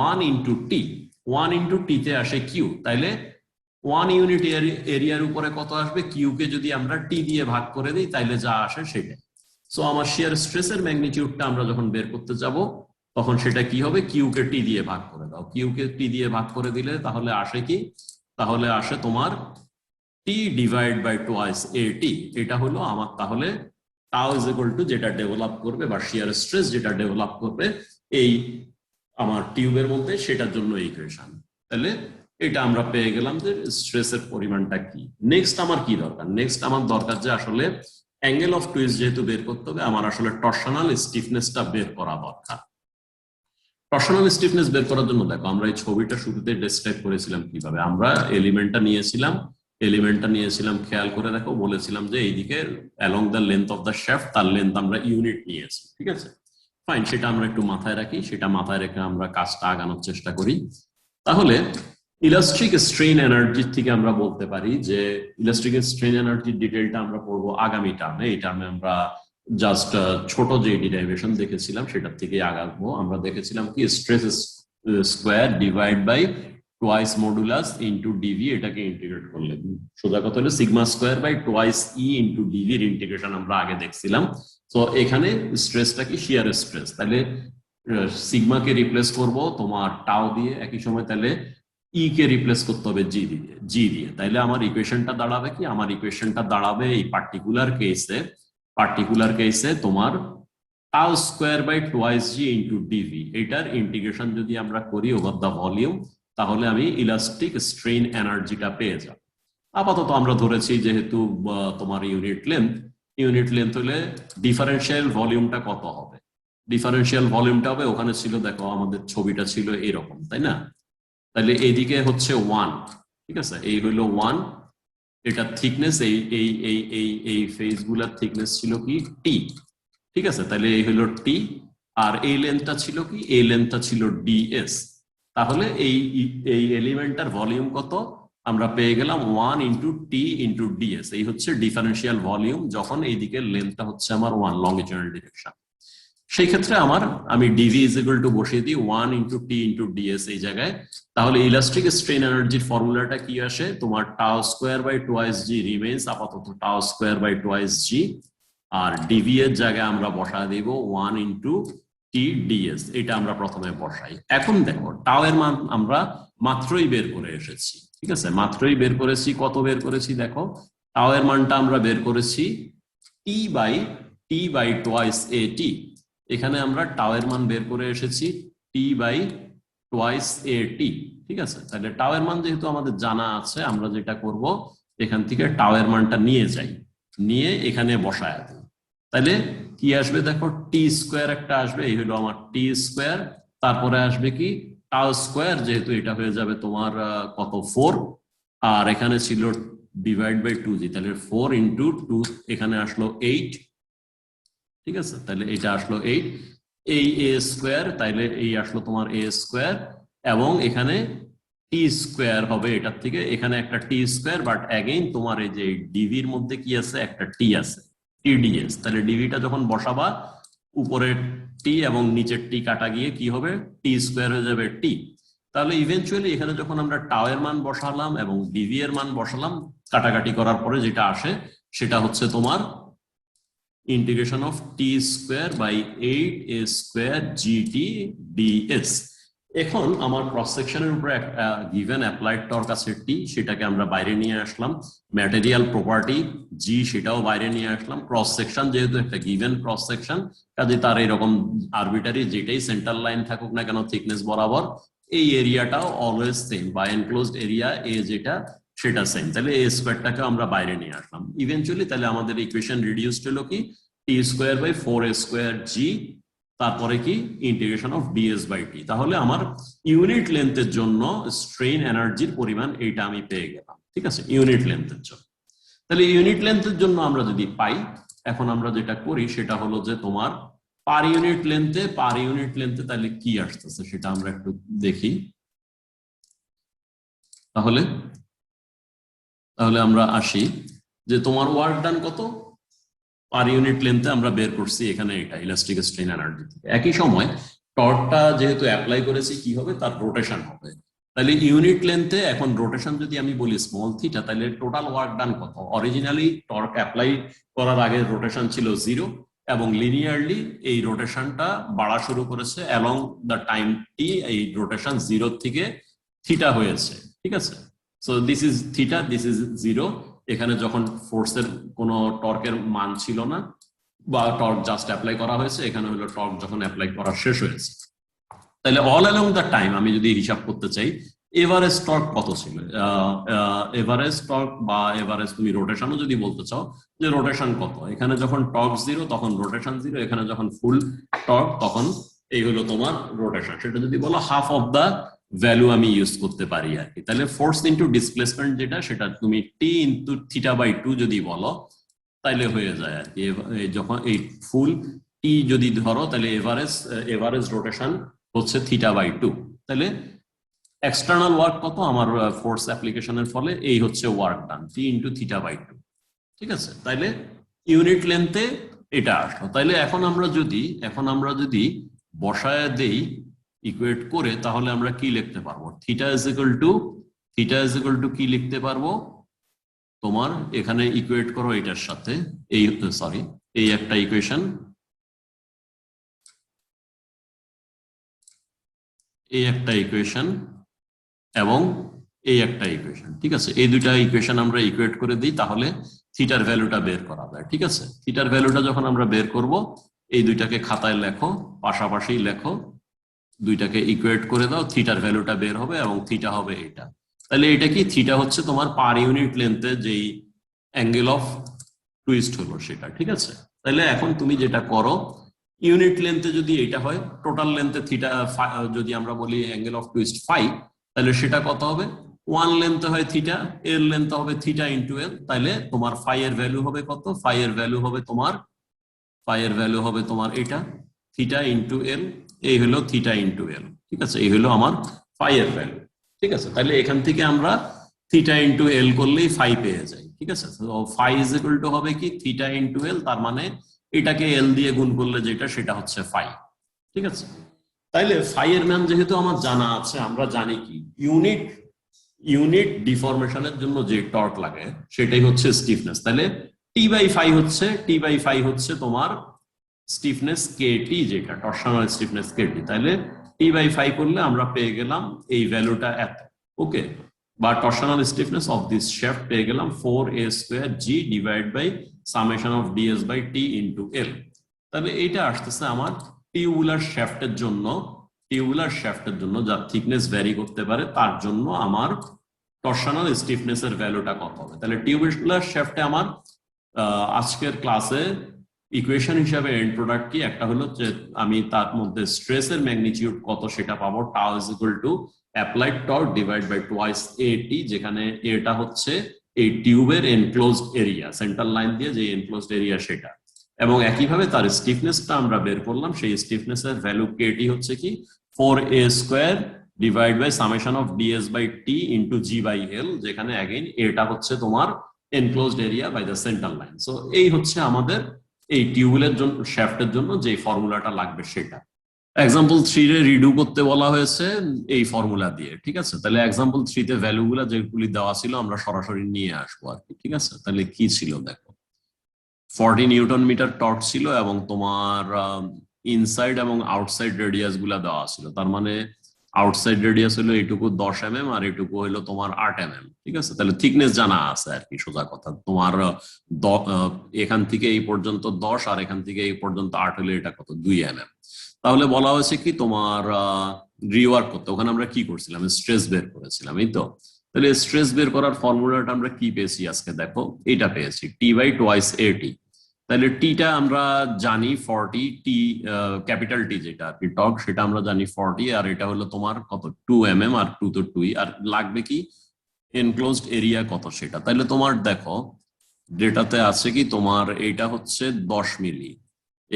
1 ইন্টু টি, 1 ইন্টু টি তে আসে কিউ। তাইলে 1 ইউনিট এরিয়ার উপরে কত আসবে? কিউ কে যদি আমরা টি দিয়ে ভাগ করে দিই তাইলে যা আসে সেটাই। সো আমার শিয়ার স্ট্রেসের ম্যাগনিটিউডটা আমরা যখন বের করতে যাব তখন সেটা কি হবে? কিউ কে টি দিয়ে ভাগ করে দাও, কিউ কে টি দিয়ে ভাগ করে দিলে তাহলে আসে কি? তাহলে আসে তোমার টি ডিভাইড বাই টোয়াইস এ টি। এটা হলো আমার তাহলে টাউ ইজ ইকুয়াল টু যেটা ডেভেলপ করবে বা শিয়ার স্ট্রেস যেটা ডেভেলপ করবে এই আমার টিউবের মধ্যে, সেটার জন্য ইকুয়েশন। তাহলে এটা আমরা পেয়ে গেলাম যে স্ট্রেসের পরিমাণটা কি। নেক্সট আমার কি দরকার? নেক্সট আমার দরকার যে আসলে অ্যাঙ্গেল অফ টুইস্ট যেহেতু বের করতে হবে আমার আসলে টরশনাল স্টিফনেসটা বের করা দরকার। টরশনাল স্টিফনেস বের করার জন্য দেখো আমরা এই ছবিটা শুরুতে ডেসক্রাইব করেছিলাম কিভাবে। আমরা এলিমেন্টটা নিয়েছিলাম খেয়াল করে দেখো, বলেছিলাম যে এইদিকে along the length of the shaft তার লেন্থ আমরা ইউনিট নিয়েছি। ঠিক আছে, ফাইন, সেটা আমরা একটু মাথায় রাখি, সেটা মাথায় রেখে আমরা কাজটা আগানোর চেষ্টা করি। তাহলে ইলাস্ট্রিক স্ট্রেন এনার্জির থেকে আমরা বলতে পারি যে ইলাস্ট্রিক স্ট্রেন এনার্জির ডিটেলটা আমরা পড়বো আগামী টার্মে। এই টার্মে আমরা জাস্ট ছোট যে ডিরাইভেশন দেখেছিলাম সেটার থেকে আগাবো। আমরা দেখেছিলাম কি stress square divide by twice modulus into DV, এটাকে ইন্টিগ্রেট করলে সোজা কথা হলো sigma square by twice E into ডিভির ইন্টিগ্রেশন আমরা আগে দেখছিলাম। তো এখানে স্ট্রেসটা কি শিয়ার স্ট্রেস, তাহলে সিগমাকে রিপ্লেস করব তোমার টাও দিয়ে, একই সময় তাহলে ই কে রিপ্লেস করতে হবে জি দিয়ে। তাইলে আমার ইকুয়েশনটা দাঁড়াবে কি? আমার ইকুয়েশনটা দাঁড়াবে এই পার্টিকুলার কেসে তোমার tau square by twice g into dv, এটার ইন্টিগ্রেশন যদি আমরা করি ওভার দ্য ভলিউম তাহলে আমি ইলাস্টিক স্ট্রেন এনার্জিটা পেয়ে যাব। আপাতত আমরা ধরেছি যেহেতু তোমার ইউনিট লেন্থ হলে ডিফারেন্সিয়াল ভলিউমটা কত হবে? ডিফারেন্সিয়াল ভলিউমটা হবে, ওখানে ছিল দেখো আমাদের ছবিটা ছিল এরকম, তাই না? তাহলে এইদিকে হচ্ছে 1, ঠিক আছে, এই হইলো 1, এটা থিকনেস, এই ফেজ গুলার থিকনেস ছিল কি টি, ঠিক আছে, তাহলে এই হলো টি। আর এই লেন্থটা ছিল কি? এই লেন্থটা ছিল ডিএস। তাহলে এই এলিমেন্টটার ভলিউম কত? আমরা পেয়ে গেলাম 1 ইন্টু টি ইন্টু ডিএস। এই হচ্ছে ডিফারেন্সিয়াল ভলিউম যখন এইদিকে লেন্থটা হচ্ছে আমার 1 লংজিটিউডাল ডিরেকশন। সেই ক্ষেত্রে আমি ডিভি ইজ ইকুয়াল টু বসিয়ে দিই 1 ইন্টু টি ইন্টু ডিএস এই জায়গায়। তাহলে ইলাস্ট্রিক স্ট্রেন এনার্জির ফর্মুলাটা কি আসে? তোমার tau square by twice g remains, আপাতত tau square by twice g, আর ডিভি এর জায়গায় আমরা বসায় দিব 1 ইন্টু টি ডিএস। এটা আমরা প্রথমে বসাই। এখন দেখো টাও এর মান আমরা মাত্রই বের করে এসেছি, ঠিক আছে, মাত্রই বের করেছি। কত বের করেছি দেখো? টাও এর মানটা আমরা বের করেছি টি বাই টোয়াইস এ টি। এখানে আমরা টাও এর মান বের করে এসেছি টি বাই টোয়াইস এ টি, ঠিক আছে। তাহলে টাও এর মান যেহেতু আমাদের জানা আছে, আমরা যেটা করব এখান থেকে টাও এর মানটা নিয়ে যাই, নিয়ে এখানে বসায় দিই। তাহলে কি আসবে দেখো, টি স্কোয়ার একটা আসবে, এই হলো আমার টি স্কোয়ার, তারপরে আসবে কি টাউ স্কোয়ার, যেহেতু এটা হয়ে যাবে তোমার কত 4, আর এখানে ছিল ডিভাইড বাই 2g, তাহলে 4 ইন্টু 2, এখানে আসলো 8, ঠিক আছে, তাহলে এটা আসলো 8, এই এ স্কোয়ার, তাইলে এই আসলো তোমার এ স্কোয়ার, এবং এখানে টি স্কোয়ার হবে এটার থেকে, এখানে একটা টি স্কোয়ার, বাট অ্যাগেইন তোমার এই যে ডিভির মধ্যে কি আছে, একটা টি আছে, টিডিএস, তাহলে ডিভিটা যখন বসাবা উপরের টি এবং নিচের টি কাটা গিয়ে কি হবে, টি স্কোয়ার হয়ে যাবে টি। তাহলে ইভেনচুয়ালি এখানে যখন আমরা টাও এর মান বসালাম এবং ডিভি এর মান বসালাম, কাটাকাটি করার পরে যেটা আসে সেটা হচ্ছে তোমার integration of t square by 8a square gt ds। এখন আমার ক্রস সেকশনের উপরে একটা গিভেন অ্যাপ্লাইড টর্ক আছে টি, সেটাকে আমরা বাইরে নিয়ে আসলাম, ম্যাটেরিয়াল প্রপার্টি জি সেটাও বাইরে নিয়ে আসলাম, ক্রস সেকশন যেহেতু একটা গিভেন ক্রস সেকশন, কাজে তার এরকম আরবিটারি যেটাই সেন্টার লাইন থাকুক না কেন থিকনেস বরাবর, এই এরিয়াটাও অলওয়েজ সেম, বা এনক্লোজড এরিয়া এ যেটা সেটা সেম, তাহলে এ স্কোয়ারটাকে আমরা বাইরে নিয়ে আসলাম। ইভেনচুয়ালি তাহলে আমাদের ইকুয়েশন রিডিউসড হলো কি টি স্কোয়ার বাই 4a স্কোয়ার জি, তারপরে কি ইন্টিগ্রেশন অফ ডিএস বাই টি। তাহলে আমার ইউনিট লেন্থের জন্য স্ট্রেন এনার্জির পরিমাণ এইটা আমি পেয়ে গেলাম, ঠিক আছে, ইউনিট লেন্থের জন্য। তাহলে ইউনিট লেন্থের জন্য আমরা যদি পাই, এখন আমরা যেটা করি সেটা হলো যে তোমার পার ইউনিট লেন্থে তাহলে কি আসতেছে সেটা আমরা একটু দেখি। তাহলে আমরা আসি যে তোমার ওয়ার্ক ডান কত পার ইউনিট লেন্থে আমরা বের করছি এখানে, এটা ইলাস্টিক স্ট্রেন এনার্জি থেকে। একই সময় টর্কটা যেহেতু অ্যাপ্লাই করেছি কি হবে, তার রোটেশন হবে, তাহলে ইউনিট লেন্থে এখন রোটেশন যদি আমি বলি স্মল থিটা, তাহলে টোটাল ওয়ার্ক ডান কত। অরিজিনালি টর্ক অ্যাপ্লাই করার আগে রোটেশন ছিল 0, এবং লিনিয়ারলি এই রোটেশনটা বাড়া শুরু করেছে অ্যালং দ্য টাইম টি, এই রোটেশন 0 থেকে থিটা হয়েছে, ঠিক আছে। So this is theta, this is 0। এখানে যখন ফোর্সের কোনো টর্কের মান ছিল না, বা টর্ক জাস্ট অ্যাপ্লাই করা হয়েছে, এখানে হলো টর্ক যখন অ্যাপ্লাই করা শেষ হয়েছে। তাহলে অল অ্যালং দ্য টাইম আমি যদি হিসাব করতে চাই এভারেজ টর্ক কত ছিল, এভারেজ টর্ক বা এভারেজ তুমি রোটেশনও যদি বলতে চাও যে রোটেশন কত, এখানে যখন টর্ক 0 তখন রোটেশন 0, এখানে যখন ফুল টর্ক তখন এই হলো তোমার রোটেশন, সেটা যদি বলো হাফ অফ দা ভ্যালু আমি ইউজ করতে পারি আর কি। তাহলে ফোর্স ইন্টু ডিসপ্লেসমেন্ট যেটা, সেটা তুমি টি ইন্টু থিটা বাই 2 যদি বলো তাইলে হয়ে যায় আর কি। যখন এই ফুল টি যদি ধরো তাহলে এভারেজ রোটেশন হচ্ছে থিটা বাই 2, তাহলে এক্সটার্নাল ওয়ার্ক কত আমার ফোর্স অ্যাপ্লিকেশনের ফলে, এই হচ্ছে work done t into theta by 2, ঠিক আছে। তাইলে ইউনিট লেন্থে এটা আসলো। তাইলে এখন আমরা যদি বসায় দেই ইকুয়েট করে, তাহলে আমরা কি লিখতে পারবো, থিটা ইজ ইকুয়াল টু কি লিখতে পারবো তোমার, এখানে ইকুয়েট করো এটার সাথে, এই একটা ইকুয়েশন, এই একটা ইকুয়েশন এবং এই একটা ইকুয়েশন, ঠিক আছে। এই দুইটা ইকুয়েশন আমরা ইকুয়েট করে দিই, তাহলে থিটার ভ্যালুটা বের করা যায়, ঠিক আছে। থিটার ভ্যালুটা যখন আমরা বের করব, এই দুইটাকে খাতায় লেখো, পাশাপাশি লেখো, দুইটাকে ইকুয়েট করে দাও, থিটার ভ্যালুটা বের হবে এবং থিটা হবে এটা। তাহলে এটা কি, থিটা হচ্ছে তোমার পার ইউনিট লেন্থে যেই অ্যাঙ্গেল অফ টুইস্ট হলো সেটা, ঠিক আছে। তাহলে এখন তুমি যেটা করো, ইউনিট লেন্থে যদি এটা হয়, টোটাল লেন্থে থিটা যদি আমরা বলি অ্যাঙ্গেল অফ টুইস্ট ফাই, তাহলে সেটা কত হবে, 1 লেন্থে হয় থিটা, এর লেন্থ হবে থিটা ইন্টু এল, তাহলে তোমার ফাই এর ভ্যালু হবে কত, ফাই এর ভ্যালু হবে তোমার এটা থিটা ইন্টু এল, এই হলো থিটা ইন্টু এল, ঠিক আছে, এই হলো আমার ফাই এর ভ্যালু, ঠিক আছে। তাহলে এখান থেকে আমরা থিটা ইন্টু এল করলেই ফাই পেয়ে যাই, ঠিক আছে। তো ফাই ইজ ইকুয়াল টু হবে কি থিটা ইন্টু এল, তার মানে এটাকে এল দিয়ে গুণ করলে যেটা সেটা হচ্ছে ফাই, ঠিক আছে। তাইলে ফাই এর মান যেহেতু আমার জানা আছে, আমরা জানি কি ইউনিট ডিফরমেশনের জন্য যে টর্ক লাগে সেটাই হচ্ছে স্টিফনেস। তাহলে টি বাই ফাই হচ্ছে তোমার স্টিফনেস কে টি, যেটা টরশনাল স্টিফনেস কে টি। তাহলে টি বাই ফাই করলে আমরা পেয়ে গেলাম এই ভ্যালুটা এত, ওকে, বা torsional stiffness of this shaft পেয়ে গেলাম 4a square G divide by summation of DS by T into L. তাহলে এইটা আসতেছে আমার টিউবুলার শ্যাফটের জন্য যার থিকনেস ভ্যারি করতে পারে, তার জন্য আমার টরশনাল স্টিফনেস এর ভ্যালুটা কত হবে। তাহলে টিউবুলার শ্যাফটে আমার আজকের ক্লাসে ইকুয়েশন হিসাবে এন্ড প্রোডাক্ট কি, একটা হলো যে আমি তার মধ্যে স্ট্রেসের ম্যাগনিটিউড কত সেটা পাবো, tau is equal to applied torque divide by twice এটি, যেখানে এটা হচ্ছে এই টিউবের এনক্লোজড এরিয়া, সেন্ট্রাল লাইন দিয়ে যে এনক্লোজড এরিয়া সেটা, এবং একইভাবে তার স্টিফনেসটা আমরা বের করলাম, সেই স্টিফনেসের ভ্যালু কেটি হচ্ছে কি 4a square divide by summation of ds by t into g by l, যেখানে অ্যাগেইন এটা হচ্ছে তোমার enclosed area by the central line. So এই হচ্ছে আমাদের এই টিউবওয়েলের জন্য, শ্যাফটের জন্য যে ফর্মুলাটা লাগবে সেটা। এক্সাম্পল 3 রে রিডু করতে বলা হয়েছে এই ফর্মুলা দিয়ে, ঠিক আছে? তাহলে এক্সাম্পল 3 তে ভ্যালুগুলো যেগুলি দেওয়া ছিল আমরা সরাসরি নিয়ে আসবো আর কি, ঠিক আছে? তাহলে কি ছিল দেখো, 40 নিউটন মিটার টর্ক ছিল এবং তোমার ইনসাইড এবং আউটসাইড রেডিয়াস গুলা দেওয়া ছিল। তার মানে আউটসাইড রেডিয়াস হলো এইটুকু 10 mm আর এইটুকু হলো তোমার 8 mm, ঠিক আছে? তাহলে থিকনেস জানা আছে আর কি, সোজা কথা। তোমার এখান থেকে এই পর্যন্ত 10 আর এখান থেকে এই পর্যন্ত 8 হলে এটা কত, 2 mm। তাহলে বলা হয়েছে কি তোমার রিওয়ার্ক করতে, ওখানে আমরা কি করছিলাম, স্ট্রেস বের করেছিলাম, এই তো। তাহলে স্ট্রেস বের করার ফর্মুলাটা আমরা কি পেয়েছি আজকে, দেখো এটা পেয়েছি টি বাই টুয়াইস এটি। তাহলে টিটা আমরা জানি 40, টি ক্যাপিটাল টি যেটা আর কি টর্ক, সেটা আমরা জানি 40, আর এটা হলো তোমার কত 2 mm, আর 2 তো 2, আর লাগবে কি এনক্লোজড এরিয়া কত সেটা। তাহলে তোমার দেখো ডেটাতে আছে কি তোমার এইটা হচ্ছে 10 মিলি,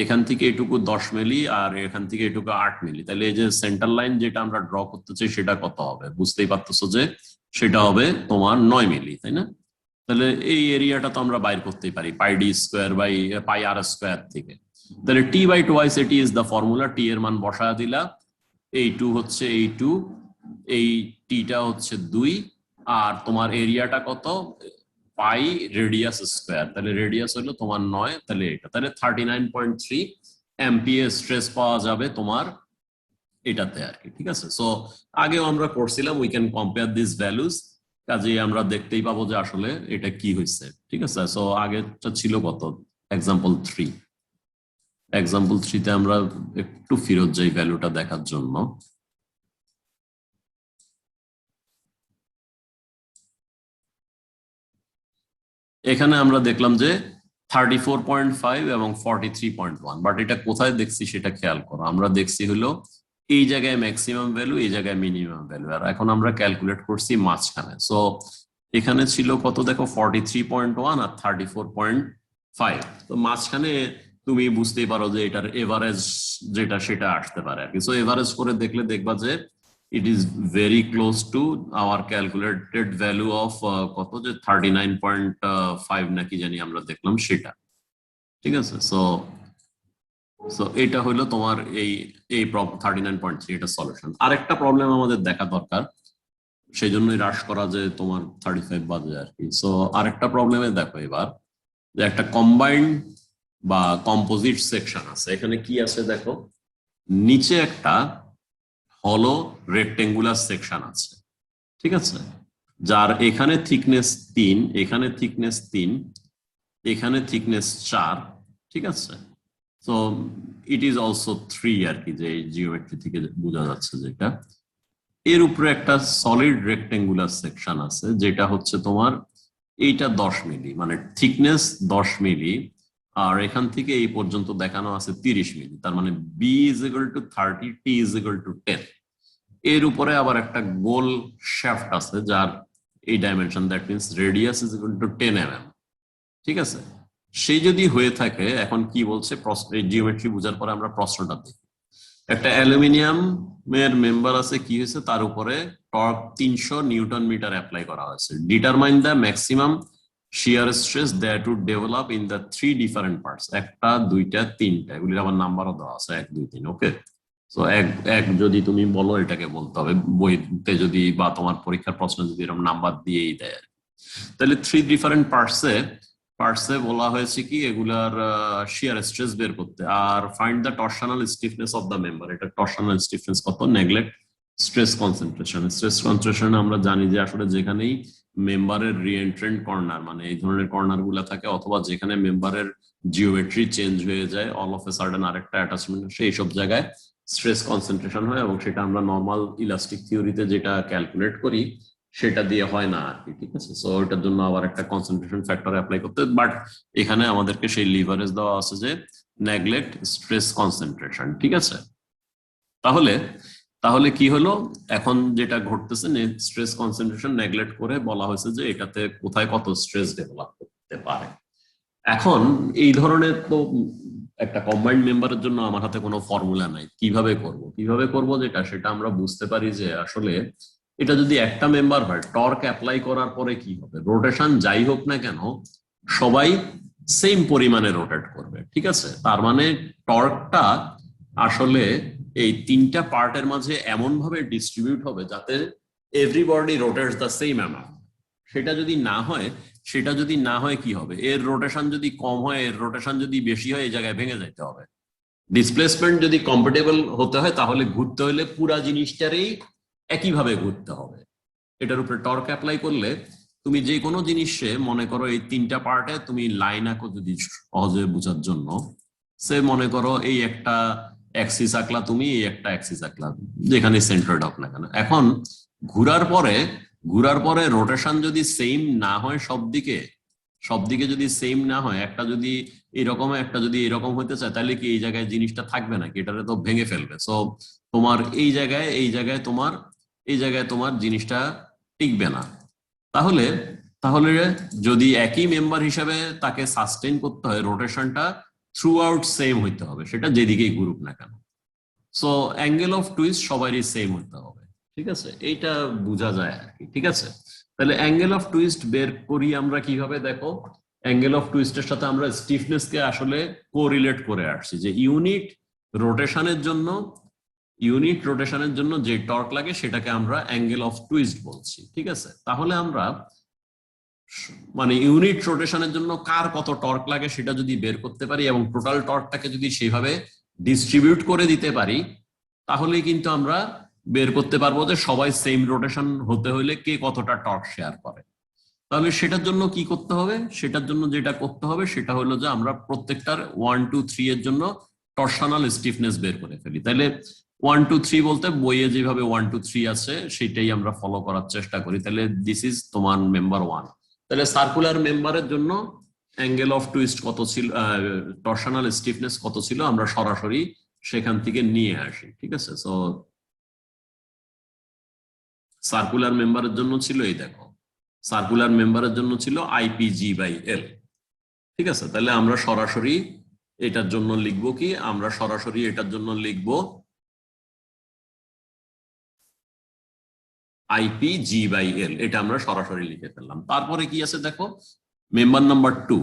এখান থেকে এটুকু 10 মিলি আর এখান থেকে এটুকু 8 মিলি। তাহলে এই যে সেন্টার লাইন যেটা আমরা ড্র করতে চাই সেটা কত হবে, বুঝতেই পারতেছো যে সেটা হবে তোমার 9 মিলি, তাই না? তাহলে এই এরিয়াটা তো আমরা বাইর করতেই পারি pi D square by pi R square থেকে। তাহলে টি বাই টুয়াইস এটি ইজ দ্য ফর্মুলা, টি এর মান বসায় দিলা, এই 2 হচ্ছে এই 2, এই টিটা হচ্ছে 2, আর তোমার এরিয়াটা কত পাই রেডিয়াস স্কোয়ার, তাহলে রেডিয়াস হলো তোমার 9, তাহলে এটা, তাহলে 39.3 এমপিএ স্ট্রেস পাওয়া যাবে তোমার এটাতে আর কি, ঠিক আছে? সো আগেও আমরা করছিলাম, we can compare this values, কাজেই আমরা দেখতেই পাবো যে আসলে এটা কি হয়েছে, ঠিক আছে? সো আগেরটা ছিল কত, এক্সাম্পল 3, এক্সাম্পল 3 তে আমরা একটু ফেরত যাই ভ্যালুটা দেখার জন্য। এখানে আমরা দেখলাম যে 34.5 এবং 43.1, বাট এটা কোথায় দেখছি সেটা খেয়াল করো, আমরা দেখছি হলো এই জায়গায় ম্যাক্সিমাম ভ্যালু, এই জায়গায় মিনিমাম ভ্যালু, আর এখন আমরা ক্যালকুলেট করছি মাঝখানে। সো এখানে ছিল কত দেখো 43.1 আর 34.5, তো মাঝখানে তুমি বুঝতেই পারো যে এটার এভারেজ যেটা সেটা আসতে পারে আর কি। সো এভারেজ করে দেখলে দেখবা যে it is very close to our calculated value of কত যে 39.5 নাকি জানি আমরা দেখলাম সেটা, ঠিক আছে? সো সো এটা হলো তোমার এই এই 39.3, এটা সলিউশন। আরেকটা প্রবলেম আমাদের দেখা দরকার, সেই জন্যই হ্রাস করা যে তোমার 35 বাজে আর কি। সো আরেকটা প্রবলেমে দেখো এবার, যে একটা কম্বাইন্ড বা কম্পোজিট সেকশন আছে, এখানে কি আছে দেখো, নিচে একটা হলো রেক্টেঙ্গুলার সেকশন আছে, ঠিক আছে? যার এখানে থিকনেস 3, এখানে থিকনেস 3, এখানে থিকনেস 4, ঠিক আছে? সো ইট ইজ অলসো 3 আর কি, যে জিওমেট্রি থেকে বোঝা যাচ্ছে যেটা। এর উপরে একটা সলিড রেক্টেঙ্গুলার সেকশন আছে যেটা হচ্ছে তোমার এইটা 10 মিলি, মানে থিকনেস 10 মিলি, আর এখান থেকে এই পর্যন্ত দেখানো আছে 30 মিলি, তার মানে b is equal to 30, t is equal to 10। এর উপরে আবার একটা গোল শ্যাফট আছে যার এই dimension, that means radius is equal to 10 mm, ঠিক আছে? সেই যদি হয়ে থাকে, এখন কি বলছে, জিওমেট্রি বোঝার পরে আমরা প্রশ্নটা দেখি। একটা অ্যালুমিনিয়াম এর মেম্বার আছে, কি হয়েছে, তার উপরে টর্ক 300 নিউটন মিটার অ্যাপ্লাই করা হয়েছে। Determine the maximum shear stress that would develop in the 3 different parts, একটা দুইটা তিনটা, এগুলির আবার নাম্বারও দেওয়া আছে 1 2 3, ওকে? সো এক যদি তুমি বলো এটাকে বলতে হবে, বইতে যদি বা তোমার পরীক্ষার প্রশ্ন যদি এরকম নাম্বার দিয়েই দেয়। তাহলে 3 ডিফারেন্ট পার্টসে বলা হয়েছে কি এগুলার শিয়ার স্ট্রেস বের করতে, আর find the torsional stiffness of the member. এটা টরশনাল স্টিফনেস কত, neglect stress concentration. Stress concentration আমরা জানি যে আসলে যেখানেই মেম্বারের রিএন্ট্রেন্ট কর্নার, মানে এই ধরনের কর্নার গুলা থাকে, অথবা যেখানে মেম্বারের জিওমেট্রি চেঞ্জ হয়ে যায়, অল অফ এ সাডেন আরেকটা অ্যাটাচমেন্ট আসে, এইসব জায়গায় স্ট্রেস কনসেন্ট্রেশন হয়, এবং সেটা আমরা নর্মাল ইলাস্টিক থিওরিতে যেটা ক্যালকুলেট করি সেটা দিয়ে হয় না আর কি, ঠিক আছে। সো ওটার জন্য আবার একটা কনসেন্ট্রেশন ফ্যাক্টর অ্যাপ্লাই করতে, বাট এখানে আমাদেরকে সেই লিভারেজ দেওয়া আছে যে নেগলেক্ট স্ট্রেস কনসেন্ট্রেশন, ঠিক আছে। তাহলে তাহলে কি হলো, এখন যেটা ঘটতেছে, স্ট্রেস কনসেন্ট্রেশন নেগলেক্ট করে বলা হয়েছে যে এটাতে কোথায় কত স্ট্রেস ডেভেলপ করতে পারে। এখন এই ধরনের তো একটা কম্বাইন্ড মেম্বারের জন্য আমার হাতে কোনো ফর্মুলা নাই, কিভাবে করব যেটা সেটা আমরা বুঝতে পারি যে আসলে এটা যদি একটা মেম্বার হয়, টর্ক অ্যাপ্লাই করার পরে কি হবে, রোটেশন যাই হোক না কেন সবাই সেম পরিমাণে রোটেট করবে, ঠিক আছে। তার মানে টর্কটা আসলে এই তিনটা পার্টের মাঝে এমন ভাবে ডিস্ট্রিবিউট হবে যাতে everybody rotates the same amount. সেটা যদি না হয় কি হবে, এর রোটেশন যদি কম হয়, এর রোটেশন যদি বেশি হয়, এই জায়গায় ভেঙে যেতে হবে। ডিসপ্লেসমেন্ট যদি কম্পারেবল হতে হয় তাহলে ঘুরতে হলে পুরা জিনিসটারই একইভাবে ঘুরতে হবে। এটার উপরে টর্ক অ্যাপ্লাই করলে তুমি যে কোনো জিনিসে মনে করো এই তিনটা পার্টে তুমি লাইন আঁকো যদি সহজে বোঝার জন্য, সে মনে করো এই একটা অ্যাক্সিস আঁকলা, তুমি এই একটা অ্যাক্সিস আঁকলা, যেখানে সেন্টার্ড হোক না কেন। এখন ঘুরার পরে রোটেশন যদি সেম না হয় সবদিকে যদি সেম না হয়, একটা যদি এরকম একটা যদি এরকম হতে চায়, তাহলে কি এই জায়গায় জিনিসটা থাকবে নাকি, এটারে তো ভেঙে ফেলবে। সো তোমার এই জায়গায় তোমার জিনিসটা টিকবে না। তাহলে তাহলে যদি একই মেম্বার হিসাবে তাকে সাস্টেইন করতে হয়, রোটেশনটা থ্রু আউট সেম হইতে হবে, সেটা যেদিকেই ঘুরুক না কেন। সো অ্যাঙ্গেল অফ টুইস্ট সবারই সেম হতে হবে, ঠিক আছে। এইটা বোঝা যায় আর কি, ঠিক আছে। তাহলে অ্যাঙ্গেল অফ টুইস্ট বের করি আমরা কিভাবে, দেখো অ্যাঙ্গেল অফ টুইস্টের সাথে আমরা স্টিফনেস কে আসলে কোরিলেট করে আসছি, যে ইউনিট রোটেশনের জন্য যে টর্ক লাগে সেটাকে আমরা অ্যাঙ্গেল অফ টুইস্ট বলছি, ঠিক আছে। তাহলে আমরা মানে ইউনিট রোটেশনের জন্য কার কত টর্ক লাগে সেটা যদি বের করতে পারি এবং টোটাল টর্কটাকে যদি সেভাবে ডিস্ট্রিবিউট করে দিতে পারি, তাহলে কিন্তু আমরা বের করতে পারবো যে সবাই সেম রোটেশন হতে হলে কে কতটা টর্ক শেয়ার করে। তাহলে সেটার জন্য কি করতে হবে, যেটা করতে হবে সেটা হলো যে আমরা প্রত্যেকটার 1 2 3 এর জন্য টরশনাল স্টিফনেস বের করে ফেলি। তাহলে 1 2 3 বলতে বইয়ে যেভাবে 1 2 3 আছে সেটাই আমরা ফলো করার চেষ্টা করি। তাহলে দিস ইজ তোমার মেম্বার 1। তাহলে সার্কুলার মেম্বারের জন্য অ্যাঙ্গেল অফ টুইস্ট কত ছিল, টরশনাল স্টিফনেস কত ছিল, আমরা সরাসরি সেখান থেকে নিয়ে আসি, ঠিক আছে। সো সার্কুলার মেম্বারের জন্য ছিল, এই দেখো সার্কুলার মেম্বারের জন্য ছিল IPG/L, ঠিক আছে। তাহলে আমরা সরাসরি এটার জন্য লিখবো কি, আমরা সরাসরি এটার জন্য লিখবো IPG/L, এটা আমরা সরাসরি লিখে ফেললাম। তারপরে কি আছে দেখো, মেম্বার নাম্বার 2,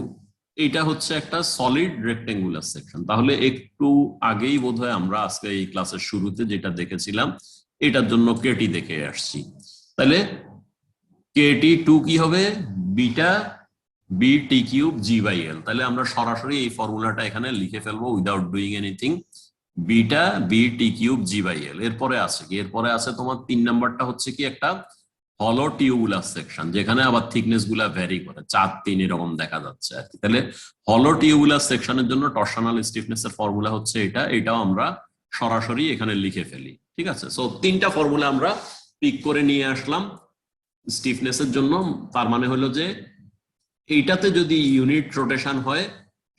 এটা হচ্ছে একটা সলিড রেক্টেঙ্গুলার সেকশন। তাহলে একটু আগেই বোধহয় আমরা আজকে এই ক্লাসের শুরুতে যেটা দেখেছিলাম এটার জন্য কেটি দেখে আসছি। তাহলে KT2 কি হবে, বিটা BT3G/L। তাহলে আমরা সরাসরি এই ফর্মুলাটা এখানে লিখে ফেলবো without doing anything, beta BT3G/L। এরপরে আছে কি, এরপরে আছে তোমার 3 নাম্বারটা হচ্ছে কি একটা হলো টিউবুলার সেকশন, যেখানে আবার থিকনেস গুলা ভ্যারি করে, 4 3 এরকম দেখা যাচ্ছে আর কি। তাহলে হলো টিউবুলার সেকশনের জন্য টরশনাল স্টিফনেস এর ফর্মুলা হচ্ছে এটা, এটাও আমরা সরাসরি এখানে লিখে ফেলি, ঠিক আছে। সো তিনটা ফর্মুলা আমরা পিক করে নিয়ে আসলাম স্টিফনেসের জন্য। তার মানে হলো যে এইটাতে যদি ইউনিট রোটেশন হয়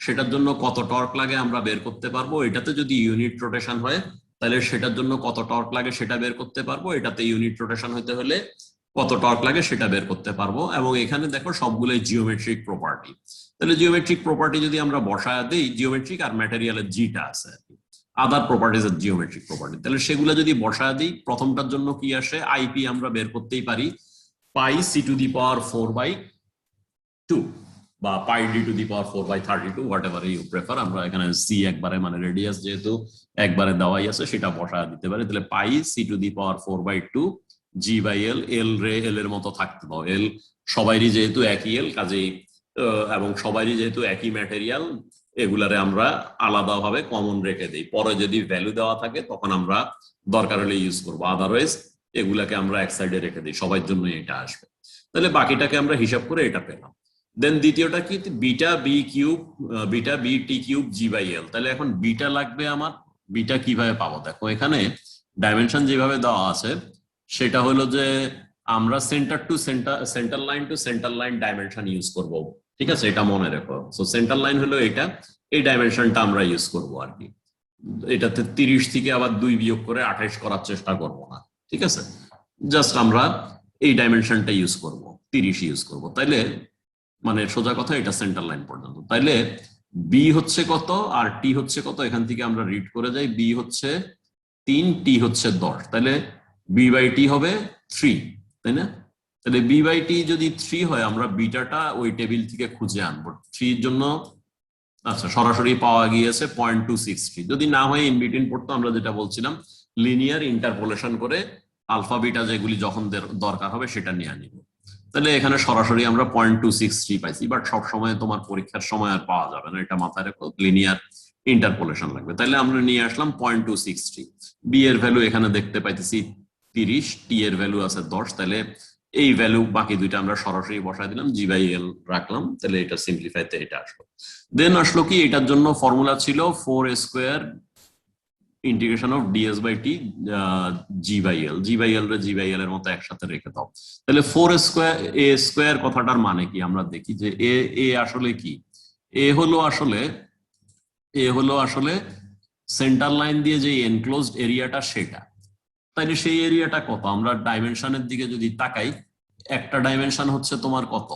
সেটার জন্য কত টর্ক লাগে আমরা বের করতে পারবো, এটাতে যদি ইউনিট রোটেশন হয় তাহলে সেটার জন্য কত টর্ক লাগে সেটা বের করতে পারবো, এটাতে ইউনিট রোটেশন হতে হলে কত টর্ক লাগে সেটা বের করতে পারবো। এবং এখানে দেখো সবগুলোই জিওমেট্রিক প্রপার্টি। তাহলে জিওমেট্রিক প্রপার্টি যদি আমরা বসায় দিই, জিওমেট্রিক আর ম্যাটেরিয়ালের জিটা আছে আদার প্রপার্টিজ এর জিওমেট্রিক প্রপার্টি, তাহলে সেগুলো যদি বসায় দিই, প্রথমটার জন্য কি আসে, আইপি আমরা বের করতেই পারি পাই C⁴/2 বা পাই D⁴/32, হোয়াটএভার ইউ প্রেফার। আমরা এখানে সি একবারে মানে রেডিয়াস যেহেতু একবারে দেওয়াই আছে সেটা বসায় দিতে পারি। তাহলে পাই C⁴/2 G/L, এল এর মতো থাকতে দাও, এল সবাইরই যেহেতু একই এল, কাজেই এবং সবাইরই যেহেতু একই ম্যাটেরিয়াল, এগুলারে আমরা আলাদাভাবে কমন রেখে দিই। পরে যদি ভ্যালু দেওয়া থাকে তখন আমরা দরকার হলে ইউজ করবো, আদারওয়াইজ এগুলাকে আমরা এক সাইডে রেখে দিই, সবার জন্য এটা আসবে। তাহলে বাকিটাকে আমরা হিসাব করে এটা পেলাম। দেন দ্বিতীয়টা কি, বিটা BT3G/L। তাহলে এখন বিটা লাগবে আমার, বিটা কিভাবে পাবো, দেখো এখানে ডাইমেনশন যেভাবে দেওয়া আছে সেটা হলো যে আমরা centre to centre, centre line to centre line dimension use করব, ঠিক আছে, এটা মনে রেখো। সো সেন্টার লাইন হলো এটা, এই ডাইমেনশনটা আমরা ইউজ করব আর কি। এটাতে 30 থেকে আবার 2 বিয়োগ করে 28 করার চেষ্টা করব না, ঠিক আছে, জাস্ট আমরা এই ডাইমেনশনটা ইউজ করব, 30 ইউজ করব। তাইলে মানে সোজা কথা এটা সেন্টার লাইন পর্যন্ত। তাইলে বি হচ্ছে কত আর টি হচ্ছে কত, এখান থেকে আমরা রিড করে যাই। বি হচ্ছে 3, টি হচ্ছে 10, তাহলে বি বাই টি হবে 3, তাই না? তাহলে বি বাই টি যদি 3 হয়, আমরা বিটাটা ওই টেবিল থেকে খুঁজে আনবো। 3 এর জন্য আচ্ছা সরাসরি পাওয়া গিয়েছে 0.263, যদি না হয় ইন বিটুইন পড়তো, আমরা যেটা বলছিলাম লিনিয়ার ইন্টারপোলেশন করে আলফা বিটা যেগুলি যখন দরকার হবে সেটা নিয়ে নিব। তাহলে এখানে সরাসরি আমরা 0.263 পাইছি, বাট সব সময় তোমার পরীক্ষার সময় আর পাওয়া যাবে না, এটা মাথায় রেখো, লিনিয়ার ইন্টারপোলেশন লাগবে। তাহলে আমরা নিয়ে আসলাম 0.263। বি এর ভ্যালু এখানে দেখতে পাইতেছি 30, টি এর ভ্যালু আছে 10, তাহলে এই ভ্যালু বাকি দুইটা আমরা সরাসরি বসাই দিলাম, জি বাই এল রাখলাম, তাহলে এটা সিম্পলিফাইতে এটা আসলো। দেন আসলো কি, এটার জন্য ফর্মুলা ছিল 4a square integration of DS by t g by l, g by l রে জি বাই এল এর মতো একসাথে রেখে দাও। তাহলে 4a স্কোয়ার, এ স্কোয়ার কথাটার মানে কি আমরা দেখি যে এ আসলে কি, এ হলো আসলে সেন্টার লাইন দিয়ে যে এনক্লোজড এরিয়াটা সেটা। তাইলে সেই এরিয়াটা কত, আমরা ডাইমেনশনের দিকে যদি তাকাই, একটা ডাইমেনশন হচ্ছে তোমার কত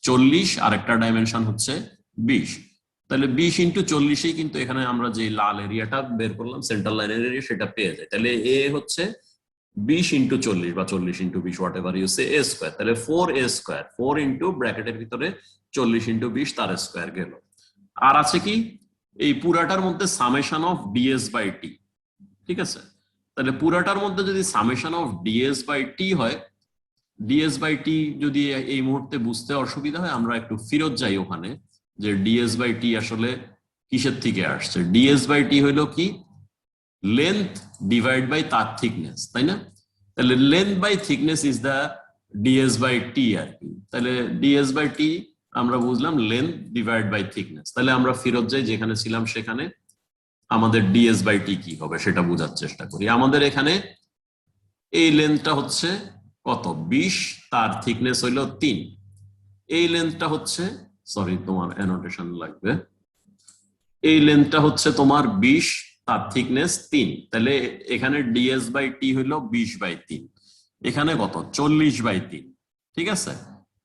40, আর একটা ডাইমেনশন হচ্ছে 20। তাহলে 20 ইন্টু 40 কিন্তু এখানে আমরা যে লাল এরিয়াটা বের করলাম সেন্টার লাইনের এরিয়া সেটা পেয়ে যায়। তাহলে এ হচ্ছে 20 ইন্টু 40 বা 40 into 20 whatever you say, a square. তাহলে 4a স্কোয়ার, 4 ইন্টু ব্র্যাকেটের ভিতরে 40 ইন্টু 20 তার স্কোয়ার গেল। আর আছে কি, এই পুরাটার মধ্যে সামেশন অফ ডিএস বাই টি, ঠিক আছে। তাহলে পুরাটার মধ্যে যদি সামেশন অফ ডিএস বাই টি হয়, ডিএস বাই টি যদি এই মুহূর্তে বুঝতে অসুবিধা হয়, আমরা একটু ফেরত যাই ওখানে, যে ডিএস বাই টি আসলে কিসের থেকে আসছে। ডিএস বাই টি হইলো কি, লেন্থ ডিভাইড বাই তার থিকনেস, তাই না? তাহলে length by thickness is the DS by T আর কি। তাহলে ডিএস বাই টি আমরা বুঝলাম লেন্থ ডিভাইড বাই থিকনেস। তাহলে আমরা ফেরত যাই যেখানে ছিলাম সেখানে, আমাদের ডিএস বাই টি কি হবে সেটা বোঝার চেষ্টা করি। আমাদের এখানে এই লেন্থটা হচ্ছে কত 20, তার থিকনেস হইলো 3। এই লেন্থটা হচ্ছে, সরি তোমার অ্যানোটেশন লাগবে, এই লেন্থটা হচ্ছে তোমার 20, তার থিকনেস 3। তাহলে এখানে ডিএস বাই টি হইলো 20 বাই 3, এখানে কত 40 বাই 3, ঠিক আছে,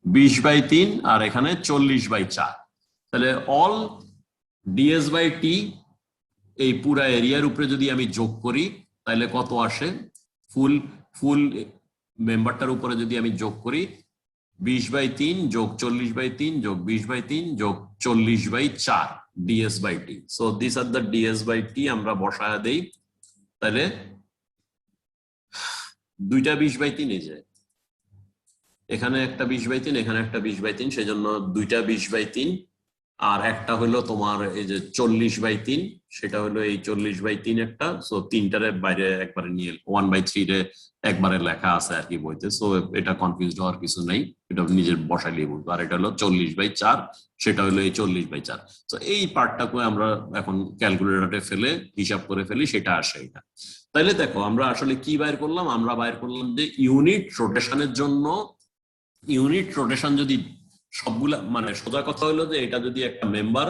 20 বাই 3 আর এখানে 40 বাই 4। তাহলে অল ডিএস বাই টি এই পুরা এরিয়ার উপরে যদি আমি যোগ করি তাহলে কত আসে, ফুল মেম্বারটার উপরে যদি আমি যোগ করি 20 বাই 3 যোগ 40 বাই 3 যোগ 20 বাই 3 যোগ 40 by 4 DS by T. So this are the DS by T, আমরা বসায় দেই। তাহলে দুইটা 20 বাই 3, এই যে এখানে একটা 20 বাই 3, এখানে একটা 20 বাই 3, সেজন্য দুইটা 20 বাই 3, আর একটা হলো তোমার এই যে 40 বাই 3, সেটা হলো এই 40 বাই 3 একটা। সো তিনটারে বাইরে একবারে নিয়ে 1 বাই 3 রে একবারে লেখা আছে আর কি বইতে, সো এটা কনফিউজড হওয়ার কিছু নাই, এটা নিজের বসাইলেই বুঝবো। আর এটা হলো 40 বাই 4, সেটা হলো এই 40 বাই 4। তো এই পার্টটাকে আমরা এখন ক্যালকুলেটরে ফেলে হিসাব করে ফেলি, সেটা আসে এটা। তাইলে দেখো আমরা আসলে কি বাইর করলাম, আমরা বাইর করলাম যে ইউনিট রোটেশনের জন্য, ইউনিট রোটেশন যদি সবগুলা, মানে সোজা কথা হলো যে এটা যদি একটা মেম্বার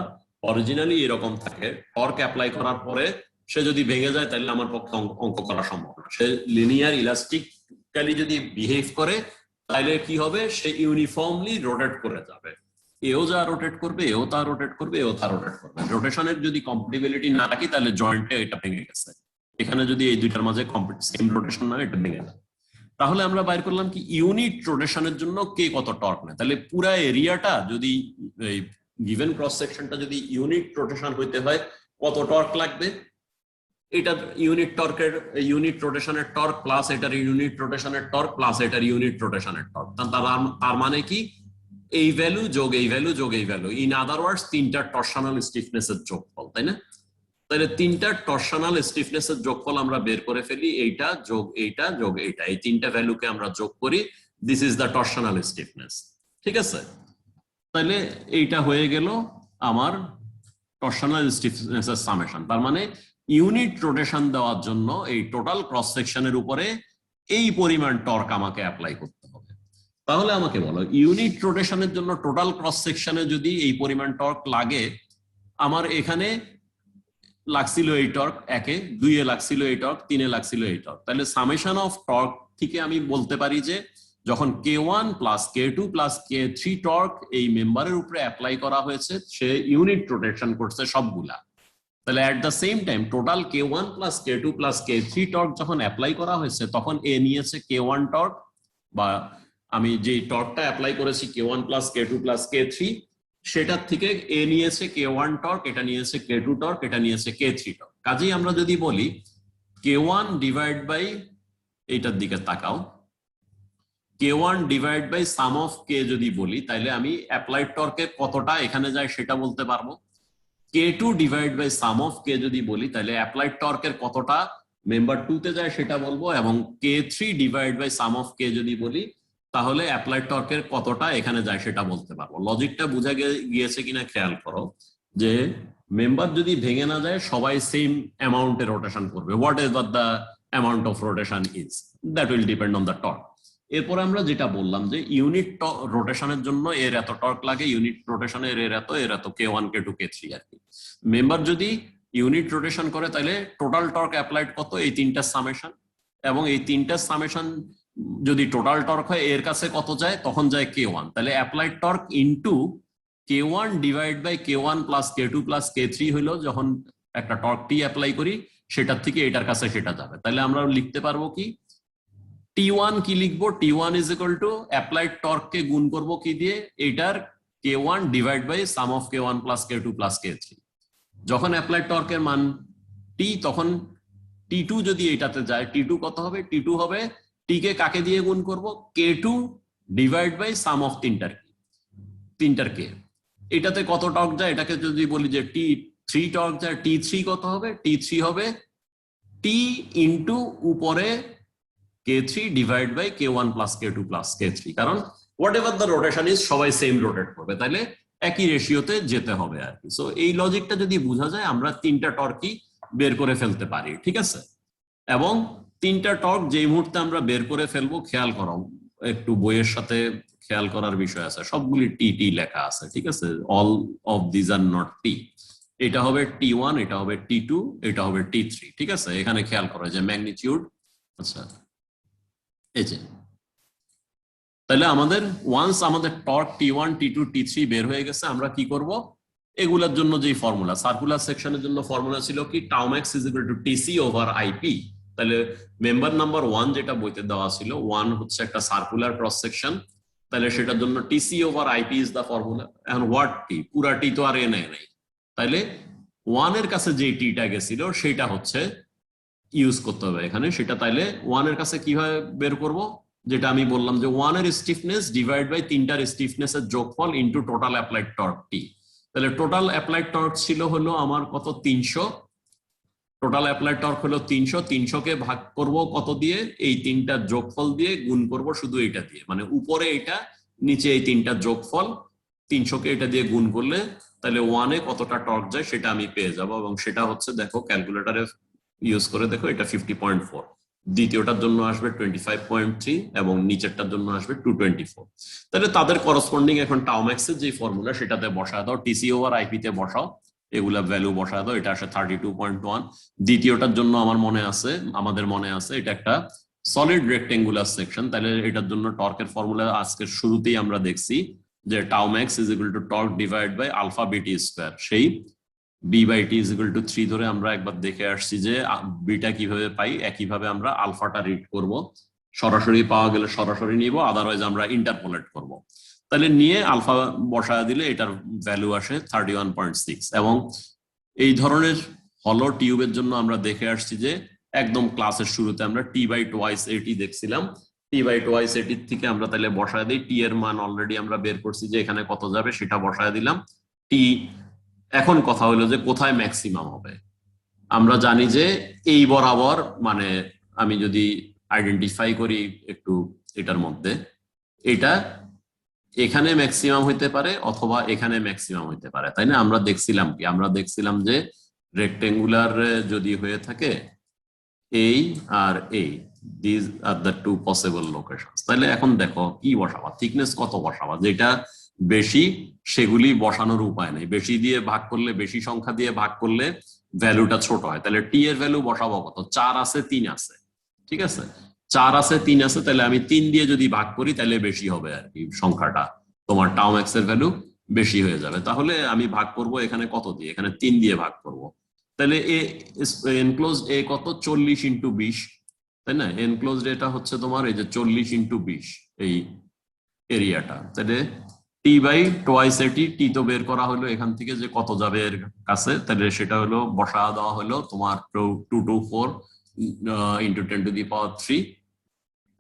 অরিজিনালি এরকম থাকে, টর্ক অ্যাপ্লাই করার পরে সে যদি ভেঙে যায় তাহলে আমার পক্ষে অঙ্ক করা সম্ভব না। সে লিনিয়ার ইলাস্টিক্যালি যদি বিহেভ করে তাহলে কি হবে, সে ইউনিফর্মলি রোটেট করে যাবে, এও যা রোটেট করবে, এও তা রোটেট করবে, এও তা রোটেট করবে। রোটেশনের যদি কম্পাটিবিলিটি না রাখি তাহলে জয়েন্টে এটা ভেঙে গেছে, এখানে যদি এই দুইটার মাঝে সেম রোটেশন না, এটা ভেঙে যায়। তাহলে আমরা বাইর করলাম কি ইউনিট রোটেশনের জন্য কে কত টর্ক নেয়। তাহলে পুরো এরিয়াটা যদি এই গিভেন ক্রস সেকশনটা যদি ইউনিট রোটেশন হইতে হয় কত টর্ক লাগবে, এটা ইউনিট টর্কের ইউনিট রোটেশনের টর্ক প্লাস এটার ইউনিট রোটেশনের টর্ক প্লাস এটার ইউনিট রোটেশনের টর্ক। তার মানে কি এই ভ্যালু যোগ এই ভ্যালু যোগ এই ভ্যালু, ইন আদার ওয়ার্ডস তিনটা টর্শনাল স্টিফনেস এর যোগফল, তাই না? তাহলে তিনটা টর্শনাল স্টিফনেস এর যোগফল আমরা বের করে ফেলি, এইটা যোগ এইটা যোগ এইটা, এই তিনটা ভ্যালুকে আমরা যোগ করি, দিস ইজ দ্য টর্শনাল স্টিফনেস, ঠিক আছে। তাহলে এইটা হয়ে গেল আমার টর্শনাল স্টিফনেস এর সামেশন। তার মানে ইউনিট রোটেশন দেওয়ার জন্য এই টোটাল ক্রস সেকশনের উপরে এই পরিমাণ টর্ক আমাকে অ্যাপ্লাই করতে হবে। তাহলে আমাকে বলো ইউনিট রোটেশনের জন্য টোটাল ক্রস সেকশনে যদি এই পরিমাণ টর্ক লাগে, আমার এখানে লাগছিল এই টর্ক 1 এ, 2 এ লাগছিল এই টর্ক, 3 এ লাগছিল এই টর্ক, তাহলে সামেশন অফ টর্ক থেকে আমি বলতে পারি যে যখন K1 plus K2 plus K3 torque এই মেম্বারের উপরে অ্যাপ্লাই করা হয়েছে, সে ইউনিট রোটেশন করছে সবগুলা। তাহলে at the same time total K1 plus K2 plus K3 torque যখন অ্যাপ্লাই করা হয়েছে, তখন এ নিয়েছে K1 টর্ক, বা আমি যে টর্কটা অ্যাপ্লাই করেছি K1 plus K2 plus K3, সেটার থেকে এ নিয়েছে K1 টর্ক, এটা নিয়েছে K2 টর্ক, এটা নিয়েছে K3 টর্ক। কাজেই আমরা যদি বলি K1 ডিভাইড বাই, এইটার দিকে তাকাও, K1 divide by sum of K যদি বলি, তাহলে আমি অ্যাপ্লাইড টর্কে কতটা এখানে যায় সেটা বলতে পারবো। K2 divide by sum of K যদি বলি, তাহলে অ্যাপ্লাইড টর্কের কতটা মেম্বার 2 তে যায় সেটা বলবো, এবং K3 divide by sum of K যদি বলি, তাহলে অ্যাপ্লাইড টর্কের কতটা এখানে যায় সেটা বলতে পারবো। লজিকটা বোঝা গিয়েছে কিনা খেয়াল করো, যে মেম্বার যদি ভেঙে না যায়, সবাই সেম অ্যামাউন্টে রোটেশন করবে, what ever the amount of rotation is, that will depend on the torque. এরপরে আমরা যেটা বললাম যে ইউনিট রোটেশনের জন্য এর এত টর্ক লাগে, ইউনিট রোটেশনের এর এত K1 K2 K3 আর কি। মেম্বার যদি ইউনিট রোটেশন করে, তাহলে টোটাল টর্ক অ্যাপ্লাইড কত, এই তিনটা সামেশন, এবং এই তিনটা সামেশন যদি টোটাল টর্ক হয় এর কাছে কত যায়, তখন যায় K1। তাহলে applied torque into K1 divide by K1 plus K2 plus K3 হইলো যখন একটা টর্ক টি অ্যাপ্লাই করি, সেটার থেকে এটার কাছে সেটা যাবে। তাহলে আমরা লিখতে পারবো কি, T1 কি লিখবো, T1 is equal to applied torque কে গুণ করবো কি দিয়ে, এটার K1 divide by sum of K1 plus K2 plus K3। যখন অ্যাপ্লাইড টর্কের মান T, তখন T2 যদি এটাতে যায়, T2 কত হবে, T2 হবে T কে কাকে দিয়ে গুণ করবো, K2 divide by sum of তিনটার K। এটাতে কত টর্ক যায়, এটাকে যদি বলি যে T3 টর্ক যায়, T3 কত হবে, T3 হবে T ইন্টু উপরে K3 divide by K1 plus K2 plus K3, কারণ what ever the rotation is, সবাই সেম রোটেট করবে, তাহলে একই রেশিওতে যেতে হবে আর কি। সো এই লজিকটা যদি বোঝা যায়, আমরা তিনটা টর্কই বের করে ফেলতে পারি, ঠিক আছে। এবং তিনটা টর্ক যেই মুহূর্তে আমরা বের করে ফেলবো, খেয়াল করো, একটু বইয়ের সাথে খেয়াল করার বিষয় আছে, সবগুলি টি টি লেখা আছে, ঠিক আছে, all of this are not T. এটা হবে T1, এটা হবে T2, এটা হবে T3, ঠিক আছে। এখানে খেয়াল করো যে ম্যাগনিটিউড, আচ্ছা এই যে, তাহলে আমাদের ওয়ান্স আমাদের টর্ক T1 T2 T3 বের হয়ে গেছে, আমরা কি করব, এগুলোর জন্য যে ফর্মুলা, সার্কুলার সেকশনের জন্য ফর্মুলা ছিল কি, tau max is equal two TC over IP। তাহলে মেম্বার নাম্বার 1 যেটা বইতে দেওয়া ছিল, 1 হচ্ছে একটা সার্কুলার ক্রস সেকশন, তাহলে সেটার জন্য TC over IP is the formula. এখন হোয়াট টি, পুরা টি তো আর এ নেয় নাই, তাহলে 1 এর কাছে যে টিটা গেছিল সেটা হচ্ছে ইউজ করতে হবে এখানে, সেটা তাইলে 1 এর কাছে কিভাবে বের করব, যেটা আমি বললাম যে 1 এর স্টিফনেস ডিভাইড বাই তিনটার স্টিফনেস এর যোগফল ইনটু টোটাল অ্যাপ্লাইড টর্ক টি। তাহলে টোটাল অ্যাপ্লাইড টর্ক ছিল হলো আমার কত, 300, টোটাল অ্যাপ্লাইড টর্ক হলো 300, 300 কে ভাগ করব কত দিয়ে, এই তিনটার যোগফল দিয়ে, গুণ করব শুধু এটা দিয়ে, মানে উপরে এটা, নিচে এই তিনটার যোগফল, 300 কে এটা দিয়ে গুণ করলে তাহলে 1 এ কতটা টর্ক যায় সেটা আমি পেয়ে যাব, এবং সেটা হচ্ছে, দেখো ক্যালকুলেটরে ইউজ করে দেখো, এটা 50.4, দ্বিতীয়টার জন্য আসবে 25.3, এবং নিচেরটার জন্য আসবে 224। তাহলে তাদের করসপন্ডিং এখন টাউ ম্যাক্সের যে ফর্মুলা সেটাতে বসায় দাও, টিসি ওভার আইপি তে বসাও, এগুলা ভ্যালু বসায় দাও, এটা আসে 32.1। দ্বিতীয়টার জন্য আমাদের মনে আছে এটা একটা সলিড রেক্টেঙ্গুলার সেকশন, তাহলে এটার জন্য টর্কের ফর্মুলা আজকের শুরুতেই আমরা দেখছি যে tau max is equal to torque divide by alpha bt square, সেই B/T ইজ ইকুয়াল টু 3 ধরে আমরা একবার দেখে আসছি যে বিটা কিভাবে পাই, একইভাবে আমরা আলফাটা রিড করব, সরাসরি পাওয়া গেলে সরাসরি নিব, আদারওয়াইজ আমরা ইন্টারপোলেট করব। তাহলে নিয়ে আলফা বসায় দিলে এটার ভ্যালু আসে 31.6। এবং এই ধরনের হলো টিউবের জন্য আমরা দেখে আসছি যে একদম ক্লাসের শুরুতে আমরা T/2AT দেখছিলাম, T/2AT থেকে আমরা তাহলে বসায় দিই, টি এর মান অলরেডি আমরা বের করছি যে এখানে কত যাবে, সেটা বসায় দিলাম টি। এখন কথা হলো যে কোথায় ম্যাক্সিমাম হবে, আমরা জানি যে এই বরাবর, মানে আমি যদি আইডেন্টিফাই করি একটু এটার মধ্যে, এটা এখানে ম্যাক্সিমাম হইতে পারে অথবা এখানে ম্যাক্সিমাম হইতে পারে, তাই না। আমরা দেখছিলাম কি, আমরা দেখছিলাম যে রেক্টেঙ্গুলার যদি হয়ে থাকে এই আর এই this are the two possible locations. তাহলে এখন দেখো কি বসাবা, থিকনেস কত বসাবা, যেটা বেশি সেগুলি বসানোর উপায় নেই, বেশি দিয়ে ভাগ করলে, বেশি সংখ্যা দিয়ে ভাগ করলে ভ্যালুটা ছোট হয়। তাহলে টি এর ভ্যালু বসাবো কত, 4 আছে 3 আছে, ঠিক আছে, 4 আছে 3 আছে, তাহলে আমি 3 দিয়ে যদি ভাগ করি তাহলে বেশি হবে আর কি সংখ্যাটা, তোমার টাউ এক্স এর ভ্যালু বেশি হয়ে যাবে। তাহলে আমি ভাগ করব এখানে কত দিয়ে, এখানে 3 দিয়ে ভাগ করব। তাহলে এ এনক্লোজড এ কত, 40 ইন্টু 20, তাই না, এনক্লোজড এটা হচ্ছে তোমার এই যে 40 ইন্টু 20 এই এরিয়াটা। তাহলে টি বাই টোয়াইস এটি, টি তো বের করা হলো এখান থেকে যে কত যাবে এর কাছে, তাহলে সেটা হলো বসা দেওয়া হলো তোমার 224 ইন্টু 10 টু দি পাওয়ার 3,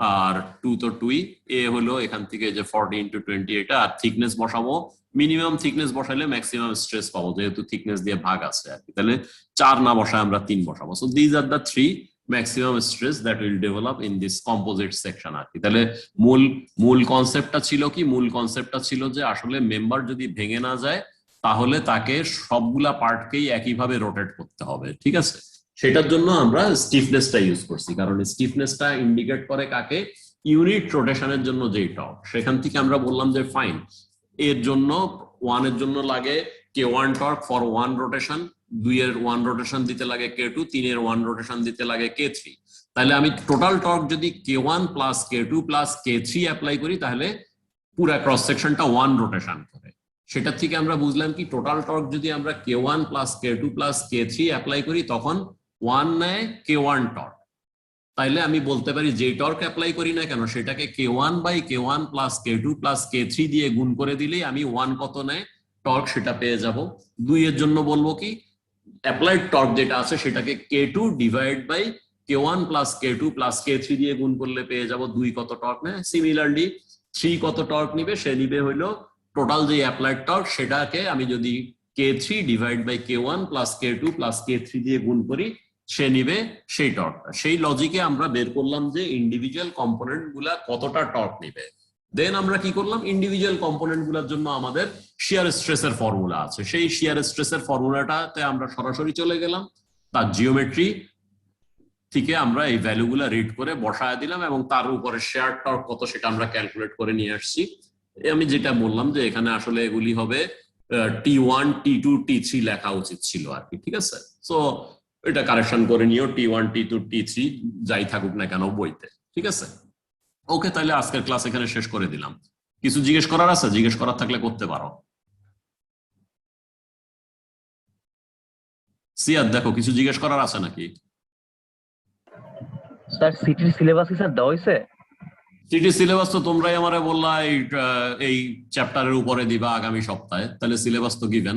আর 2 তো 2ই, এ হলো এখান থেকে যে 40 ইন্টু 20 এটা, আর থিকনেস বসাবো, মিনিমাম থিকনেস বসাইলে ম্যাক্সিমাম স্ট্রেস পাবো যেহেতু থিকনেস দিয়ে ভাগ আছে আর কি। তাহলে 4 না বসায় আমরা 3 বসাবো। So these are the 3 maximum stress that will develop in this composite section আর কি। তাহলে মূল কনসেপ্টটা ছিল কি, মূল কনসেপ্টটা ছিল যে আসলে মেম্বার যদি ভেঙে না যায় তাহলে তাকে সবগুলা পার্টকেই একইভাবে রোটেট করতে হবে, ঠিক আছে। সেটার জন্য আমরা স্টিফনেসটা ইউজ করছি, কারণ স্টিফনেসটা ইন্ডিকেট করে কাকে, ইউনিট রোটেশনের জন্য যেই টর্ক। সেখান থেকে আমরা বললাম যে ফাইন, এর জন্য 1 এর জন্য লাগে K1 টর্ক ফর 1 রোটেশন, 2 এর 1 রোটেশন দিতে লাগে K2, 3 এর 1 রোটেশন দিতে লাগে K3। তাহলে আমি টোটাল টর্ক যদি K1 plus K2 plus K3 apply করি তাহলে পুরো ক্রস সেকশনটা 1 রোটেশন করে। সেটা থেকে আমরা বুঝলাম কি, টোটাল টর্ক যদি আমরা K1 plus K2 plus K3 apply করি তখন 1 নেয় K1 টর্ক। তাইলে আমি বলতে পারি যে টর্ক অ্যাপ্লাই করি না কেন সেটাকে K1 by K1 plus K2 plus K3 দিয়ে গুণ করে দিলেই আমি 1 কত নেয় টর্ক সেটা পেয়ে যাব। 2 এর জন্য বলবো কি, অ্যাপ্লাইড টর্ক যেটা আছে সেটাকে K2 divide by K1 plus K2 plus K3 দিয়ে গুণ করলে পেয়ে যাব 2 কত টর্ক নেয়। সিমিলারলি 3 কত টর্ক নিবে, সে নিবে হইলো টোটাল যে অ্যাপ্লাইড টর্ক সেটাকে আমি যদি K3 divide by K1 plus K2 plus K3 দিয়ে গুণ করি সে নিবে সেই টর্কটা। সেই লজিকে আমরা বের করলাম যে ইন্ডিভিজুয়াল কম্পোনেন্ট গুলা কতটা টর্ক নিবে। দেন আমরা কি করলাম, ইন্ডিভিজুয়াল কম্পোনেন্ট গুলার জন্য আমাদের শিয়ার স্ট্রেসের ফর্মুলা আছে, সেই শিয়ার স্ট্রেসের ফর্মুলাটাতে আমরা সরাসরি চলে গেলাম, তার জিওমেট্রি থেকে আমরা এই ভ্যালুগুলা রিড করে বসায় দিলাম এবং তার উপরে শেয়ার টর্ক কত সেটা আমরা ক্যালকুলেট করে নিয়ে আসছি। আমি যেটা বললাম যে এখানে আসলে এগুলি হবে T1 T2 T3 লেখা উচিত ছিল আর কি, ঠিক আছে। সো এটা কারেকশন করে নিও, T1 T2 T3 যাই থাকুক না কেন বইতে, ঠিক আছে। ওকে, তাহলে আজকের ক্লাস এখানে শেষ করে দিলাম। কিছু জিজ্ঞেস করার আছে, জিজ্ঞেস করার থাকলে করতে পারো। সিয়াদ দেখো কিছু জিজ্ঞেস করার আছে নাকি? স্যার সিটির সিলেবাস কি স্যার দেওয়া হইছে? সিটি সিলেবাস তো তোমরাই আমারে বললা এই চ্যাপ্টারের উপরে দিবা আগামী সপ্তাহে, তাহলে সিলেবাস তো গিভেন।